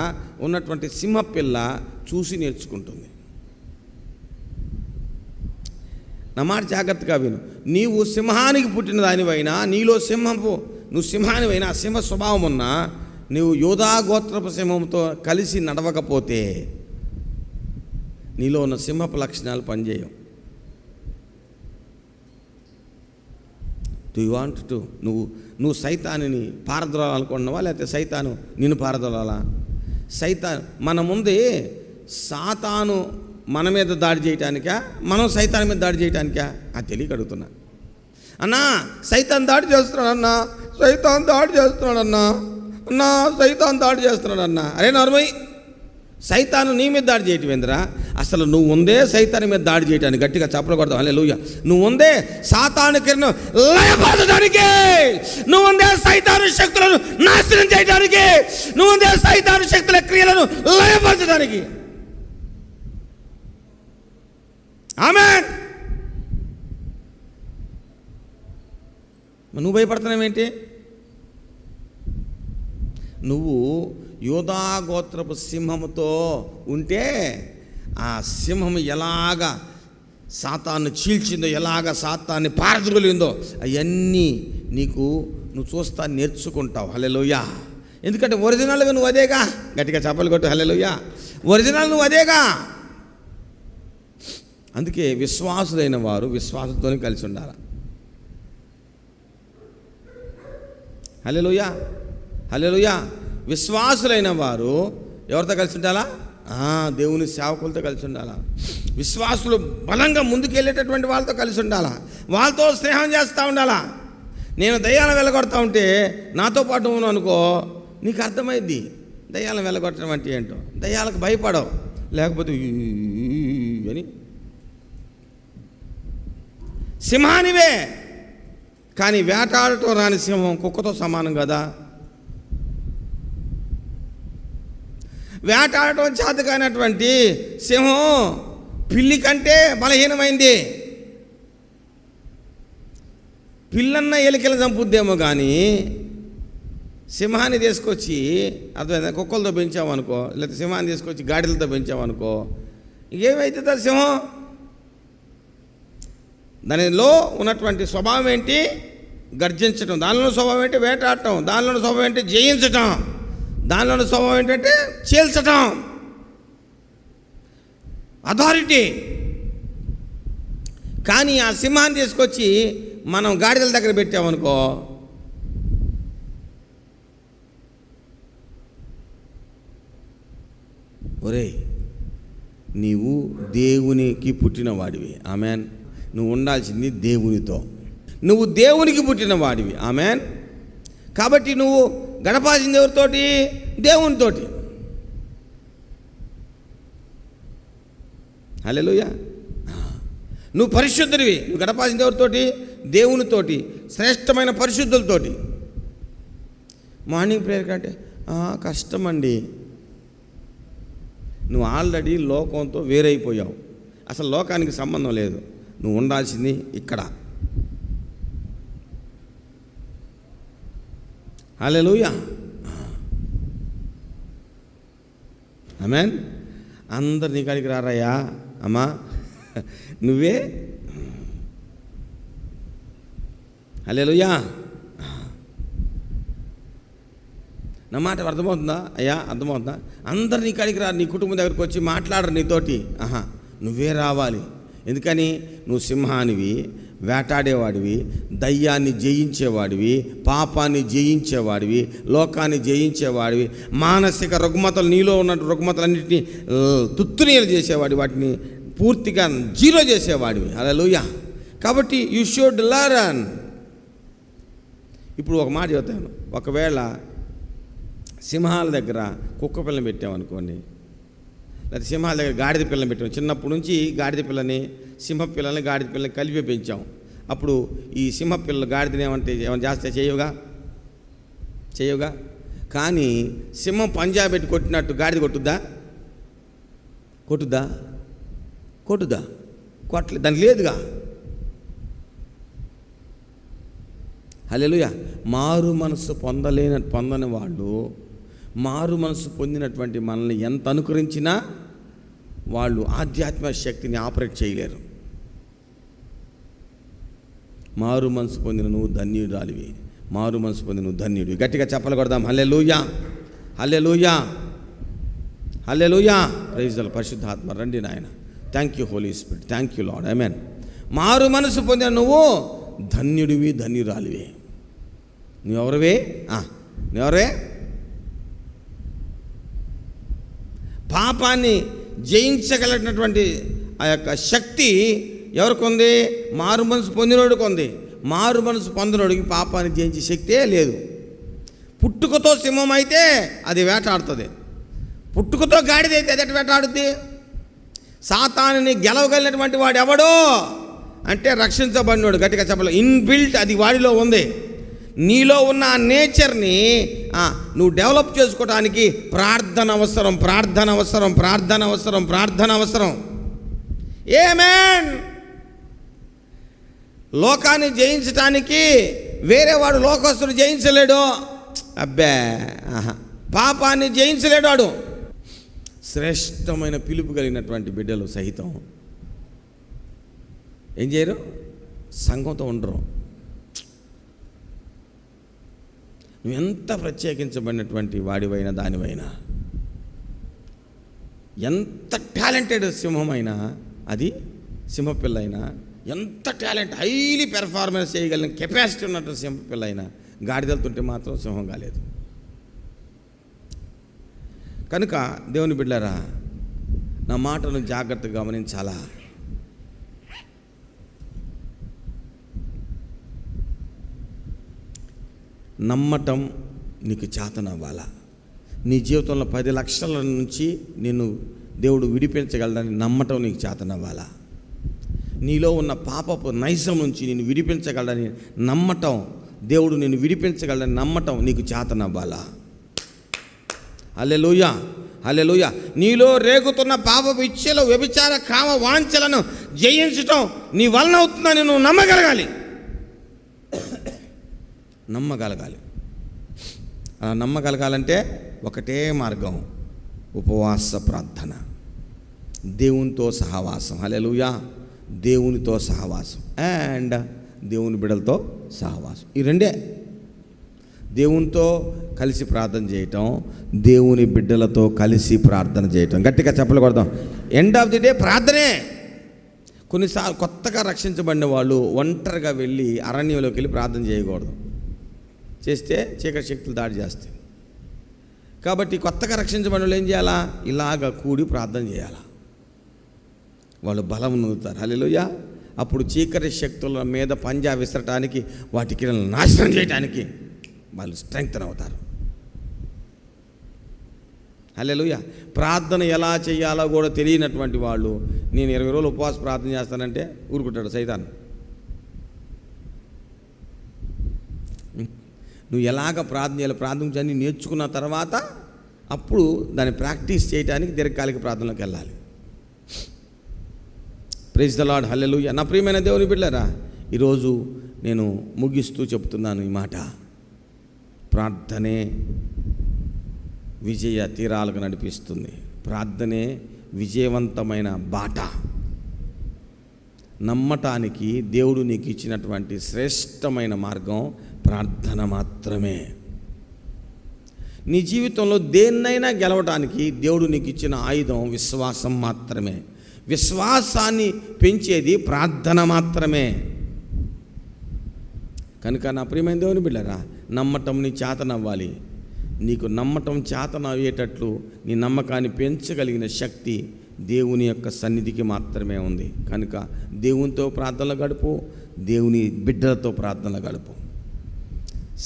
ఉన్నటువంటి సింహపిల్ల చూసి నేర్చుకుంటుంది. నా మాట జాగ్రత్తగా విను. నీవు సింహానికి పుట్టిన దానివైనా, నీలో నువ్వు సింహానివైనా, సింహ స్వభావం ఉన్నా, నువ్వు యోధా గోత్రపు సింహంతో కలిసి నడవకపోతే నీలో ఉన్న సింహపు లక్షణాలు పనిచేయవు. డూ యు వాంట్ టు నువ్వు సైతాన్ని పారద్రోలాలనుకుంటున్నావా, లేకపోతే సైతాను నిన్ను పారద్రోలాలా? మన ముందే సాతాను మన మీద దాడి చేయటానికా, మనం సైతాన్ మీద దాడి చేయటానికా? అది తెలియక అడుగుతున్నా. అన్నా సైతాన్ దాడి చేస్తున్నాడన్నా, సైతాన్ దాడి చేస్తున్నాడన్నా. అరే నార్మల్, సైతాను నీ మీద దాడి చేయటం ఏందిరా? అసలు నువ్వు ఉందే సైతాన్ మీద దాడి చేయటానికి. గట్టిగా చప్పలు కొడతావు. హల్లెలూయా. నువ్వు ఉందే సాతాను కిరణం లయపరచడానికి, నువ్వు ఉందే సైతాను శక్తులను నాశనం చేయడానికి, నువ్వు ఉందే సైతాను శక్తుల క్రియలను లయపరచడానికి. ఆమేన్. నువ్వు భయపడుతున్నావేంటి? నువ్వు యూదా గోత్రపు సింహముతో ఉంటే ఆ సింహం ఎలాగా సాతాన్ని చీల్చిందో, ఎలాగ సాతాన్ని పారద్రోలిందో అవన్నీ నువ్వు చూస్తా నేర్చుకుంటావు. హల్లెలూయా. ఎందుకంటే ఒరిజినల్గా నువ్వు అదేగా. గట్టిగా చప్పలు కొట్టు. హల్లెలూయా. ఒరిజినల్ నువ్వు అదేగా. అందుకే విశ్వాసులైన వారు విశ్వాసంతోనే కలిసి ఉండాలి. హల్లెలూయా, హల్లెలూయా. విశ్వాసులైన వారు ఎవరితో కలిసి ఉండాలా? దేవుని సేవకులతో కలిసి ఉండాలా. విశ్వాసులు బలంగా ముందుకెళ్ళేటటువంటి వాళ్ళతో కలిసి ఉండాలా. వాళ్ళతో స్నేహం చేస్తూ ఉండాలా. నేను దయ్యాలను వెళ్ళగొడతా ఉంటే నాతో పాటు ఉన్నాను అనుకో, నీకు అర్థమైద్ది దయ్యాలను వెళ్ళగొట్టడం అంటే ఏంటో. దయ్యాలకు భయపడవు, లేకపోతే అని. సింహానివే, కానీ వేటాడటం రాని సింహం కుక్కతో సమానం కదా. వేటాడటం చేత కానటువంటి సింహం పిల్లి కంటే బలహీనమైంది. పిల్లన్న ఎలికలు చంపుద్దేమో కానీ సింహాన్ని తీసుకొచ్చి అర్థమైందా, కుక్కలతో పెంచామనుకో, లేకపోతే సింహాన్ని తీసుకొచ్చి గాడిలతో పెంచామనుకో, ఏమవుతుందా సింహం? దానిలో ఉన్నటువంటి స్వభావం ఏంటి? గర్జించటం. దానిలో స్వభావం ఏంటి? వేటాడటం. దానిలో స్వభావం ఏంటి? జయించటం. దానిలో స్వభావం ఏంటంటే చీల్చటం, అథారిటీ. కానీ ఆ సింహాన్ని తీసుకొచ్చి మనం గాడిదల దగ్గర పెట్టామనుకో, ఒరేయ్ నీవు దేవునికి పుట్టిన వాడివి, ఆమెన్. నువ్వు ఉండాల్సింది దేవునితో. నువ్వు దేవునికి పుట్టిన వాడివి, ఆమెన్. కాబట్టి నువ్వు గడపాల్సింది ఎవరితోటి? దేవునితోటి. హల్లెలూయా. నువ్వు పరిశుద్ధుడివి. నువ్వు గడపాల్సింది ఎవరితోటి? దేవునితోటి, శ్రేష్టమైన పరిశుద్ధులతోటి. మార్నింగ్ ప్రేయర్ కంటే కష్టమండి. నువ్వు ఆల్రెడీ లోకంతో వేరైపోయావు. అసలు లోకానికి సంబంధం లేదు. నువ్వు ఉండాల్సింది ఇక్కడ. హల్లెలూయా, ఆమేన్. అందరు నీ కాడికి రారయ్యా అమ్మా, నువ్వే. హల్లెలూయా. నా మాట అర్థమవుతుందా అయ్యా? అర్థమవుతుందా? అందరు నీ కాడికి రా, నీ కుటుంబం దగ్గరికి వచ్చి మాట్లాడరు నీతోటి. నువ్వే రావాలి. ఎందుకని? నువ్వు సింహానివి, వేటాడేవాడివి, దయ్యాన్ని జయించేవాడివి, పాపాన్ని జయించేవాడివి, లోకాన్ని జయించేవాడివి, మానసిక రుగ్మతలు, నీలో ఉన్న రుగ్మతలన్నింటినీ తుత్తునీలు చేసేవాడి, వాటిని పూర్తిగా జీరో చేసేవాడివి. హల్లెలూయా. కాబట్టి యు షుడ్ లెర్న్. ఇప్పుడు ఒక మాట చెప్తాను. ఒకవేళ సింహాల దగ్గర కుక్క పిల్లని పెట్టామనుకోండి, లేదా సింహాల దగ్గర గాడిద పిల్లని పెట్టాము. చిన్నప్పటి నుంచి గాడిద పిల్లని, సింహ పిల్లల్ని, గాడిద పిల్లని కలిపి పెంచాం. అప్పుడు ఈ సింహ పిల్లలు గాడిదని ఏమైనా చేస్తే చేయవుగా. కానీ సింహం పంజా పెట్టి కొట్టినట్టు గాడిద కొట్టుద్దా? కొట్టలేదు. దానికి లేదుగా. హల్లెలూయా. మారు మనసు పొందని వాళ్ళు మారు మనసు పొందినటువంటి మనల్ని ఎంత అనుకరించినా వాళ్ళు ఆధ్యాత్మిక శక్తిని ఆపరేట్ చేయలేరు. మారు మనసు పొందిన నువ్వు ధన్యురాలివి. మారు మనసు పొందిన నువ్వు ధన్యుడివి. గట్టిగా చెప్పలు కొడదాం. హల్లెలూయా, హల్లెలూయా, హల్లెలూయా. Praise the Lord. పరిశుద్ధాత్మ రండి నాయన. Thank you Holy Spirit. Thank you Lord. ఆమేన్. మారు మనసు పొందిన నువ్వు ధన్యుడివి, ధన్యురాలివి. నువ్వెవరివే? నువ్వెవరే? పాపాన్ని జయించగలిగినటువంటి ఆ యొక్క శక్తి ఎవరికి ఉంది? మారు మనసు పొందినోడికి ఉంది. మారు మనసు పొందినోడికి పాపాన్ని జయించే శక్తే లేదు. పుట్టుకతో సింహం అయితే అది వేటాడుతుంది. పుట్టుకతో గాడిదైతే అది వేటాడుద్ది. సాతానుని గెలవగలిగినటువంటి వాడు ఎవడో అంటే రక్షించబడినోడు. గట్టిగా చెప్పాలి. ఇన్బిల్ట్ అది వాడిలో ఉంది. నీలో ఉన్న ఆ నేచర్ని నువ్వు డెవలప్ చేసుకోవడానికి ప్రార్థన అవసరం, ప్రార్థన అవసరం, ప్రార్థన అవసరం, ప్రార్థన అవసరం. ఆమేన్. లోకాన్ని జయించటానికి వేరేవాడు లోకస్తుడు జయించలేడు. అబ్బే, పాపాన్ని జయించలేడు వాడు. శ్రేష్టమైన పిలుపు కలిగినటువంటి బిడ్డలు సహితం ఏం చేయరు? సంఘంతో ఉండరు. నువ్వు ఎంత ప్రత్యేకించబడినటువంటి వాడివైనా దానివైనా, ఎంత టాలెంటెడ్ సింహమైనా, అది సింహపిల్ల అయినా, ఎంత టాలెంట్ హైలీ పెర్ఫార్మెన్స్ చేయగలిగిన కెపాసిటీ ఉన్నట్టు సింహపిల్ల అయినా గాడిదలుతుంటే మాత్రం సింహం కాలేదు. కనుక దేవుని బిడ్డలారా, నా మాటను జాగ్రత్తగా గమనించాలా. నమ్మటం నీకు చేతనవ్వాలా. నీ జీవితంలో 10 లక్షల నుంచి నిన్ను దేవుడు విడిపించగలడని నమ్మటం నీకు చేతనవ్వాలా. నీలో ఉన్న పాపపు నైజం నుంచి నిన్ను విడిపించగలడని నమ్మటం, దేవుడు నిన్ను విడిపించగలడని నమ్మటం నీకు చేతనవ్వాలా. హల్లెలూయా, హల్లెలూయా. నీలో రేగుతున్న పాపపు ఇచ్ఛలు, వ్యభిచార, కామ వాంఛలను జయించటం నీ వలన అవుతుందని నువ్వు నమ్మగలగాలి. అలా నమ్మగలగాలంటే ఒకటే మార్గం, ఉపవాస ప్రార్థన, దేవునితో సహవాసం. హల్లెలూయా. దేవునితో సహవాసం అండ్ దేవుని బిడ్డలతో సహవాసం, ఈ రెండే. దేవునితో కలిసి ప్రార్థన చేయటం, దేవుని బిడ్డలతో కలిసి ప్రార్థన చేయటం. గట్టిగా చెప్పలు కొడదాం. ఎండ్ ఆఫ్ ది డే ప్రార్థనే. కొన్నిసార్లు కొత్తగా రక్షించబడిన వాళ్ళు ఒంటరిగా వెళ్ళి అరణ్యంలోకి వెళ్ళి ప్రార్థన చేయకూడదు. చేస్తే చీకటి శక్తులు దాడి చేస్తాయి. కాబట్టి కొత్తగా రక్షించబడిన వాళ్ళు ఏం చేయాలా? ఇలాగ కూడి ప్రార్థన చేయాలా. వాళ్ళు బలం నొందుతారు. హల్లెలూయా. అప్పుడు చీకటి శక్తుల మీద పంజా విసరటానికి, వాటికి నాశనం చేయడానికి వాళ్ళు స్ట్రెంగ్తన్ అవుతారు. హల్లెలూయా. ప్రార్థన ఎలా చేయాలో కూడా తెలియనటువంటి వాళ్ళు, నేను 20 రోజులు ఉపవాస ప్రార్థన చేస్తానంటే ఊరుకుంటాడు సైతాన్. నువ్వు ఎలాగ ప్రార్థన చేయాలి, ప్రార్థించని నేర్చుకున్న తర్వాత అప్పుడు దాన్ని ప్రాక్టీస్ చేయడానికి దీర్ఘకాలిక ప్రార్థనలోకి వెళ్ళాలి. Praise the Lord. హల్లెలూయా. నా ప్రియమైన దేవుని బిడ్డలారా, ఈరోజు నేను ముగిస్తూ చెప్తున్నాను ఈ మాట. ప్రార్థనే విజయ తీరాలకు నడిపిస్తుంది. ప్రార్థనే విజయవంతమైన బాట. నమ్మటానికి దేవుడు నీకు ఇచ్చినటువంటి శ్రేష్టమైన మార్గం ప్రార్థన మాత్రమే. నీ జీవితంలో దేన్నైనా గెలవడానికి దేవుడు నీకు ఇచ్చిన ఆయుధం విశ్వాసం మాత్రమే. విశ్వాసాన్ని పెంచేది ప్రార్థన మాత్రమే. కనుక నా ప్రియమైన దేవుని బిడ్డలారా, నమ్మటం నీ చేతనవ్వాలి. నీకు నమ్మటం చేతనయ్యేటట్లు నీ నమ్మకాన్ని పెంచగలిగిన శక్తి దేవుని యొక్క సన్నిధికి మాత్రమే ఉంది. కనుక దేవునితో ప్రార్థనలు గడుపు, దేవుని బిడ్డలతో ప్రార్థనలు గడుపు.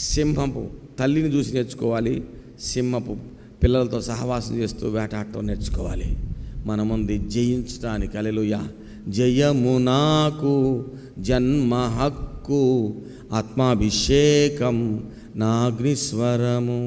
సింహపు తల్లిని చూసి నేర్చుకోవాలి, సింహపు పిల్లలతో సహవాసం చేస్తూ వేటాడటం నేర్చుకోవాలి. మనముంది జయించడానికి. హల్లెలూయా. జయము నాకు జన్మ హక్కు, ఆత్మాభిషేకం నా అగ్నిస్వరము.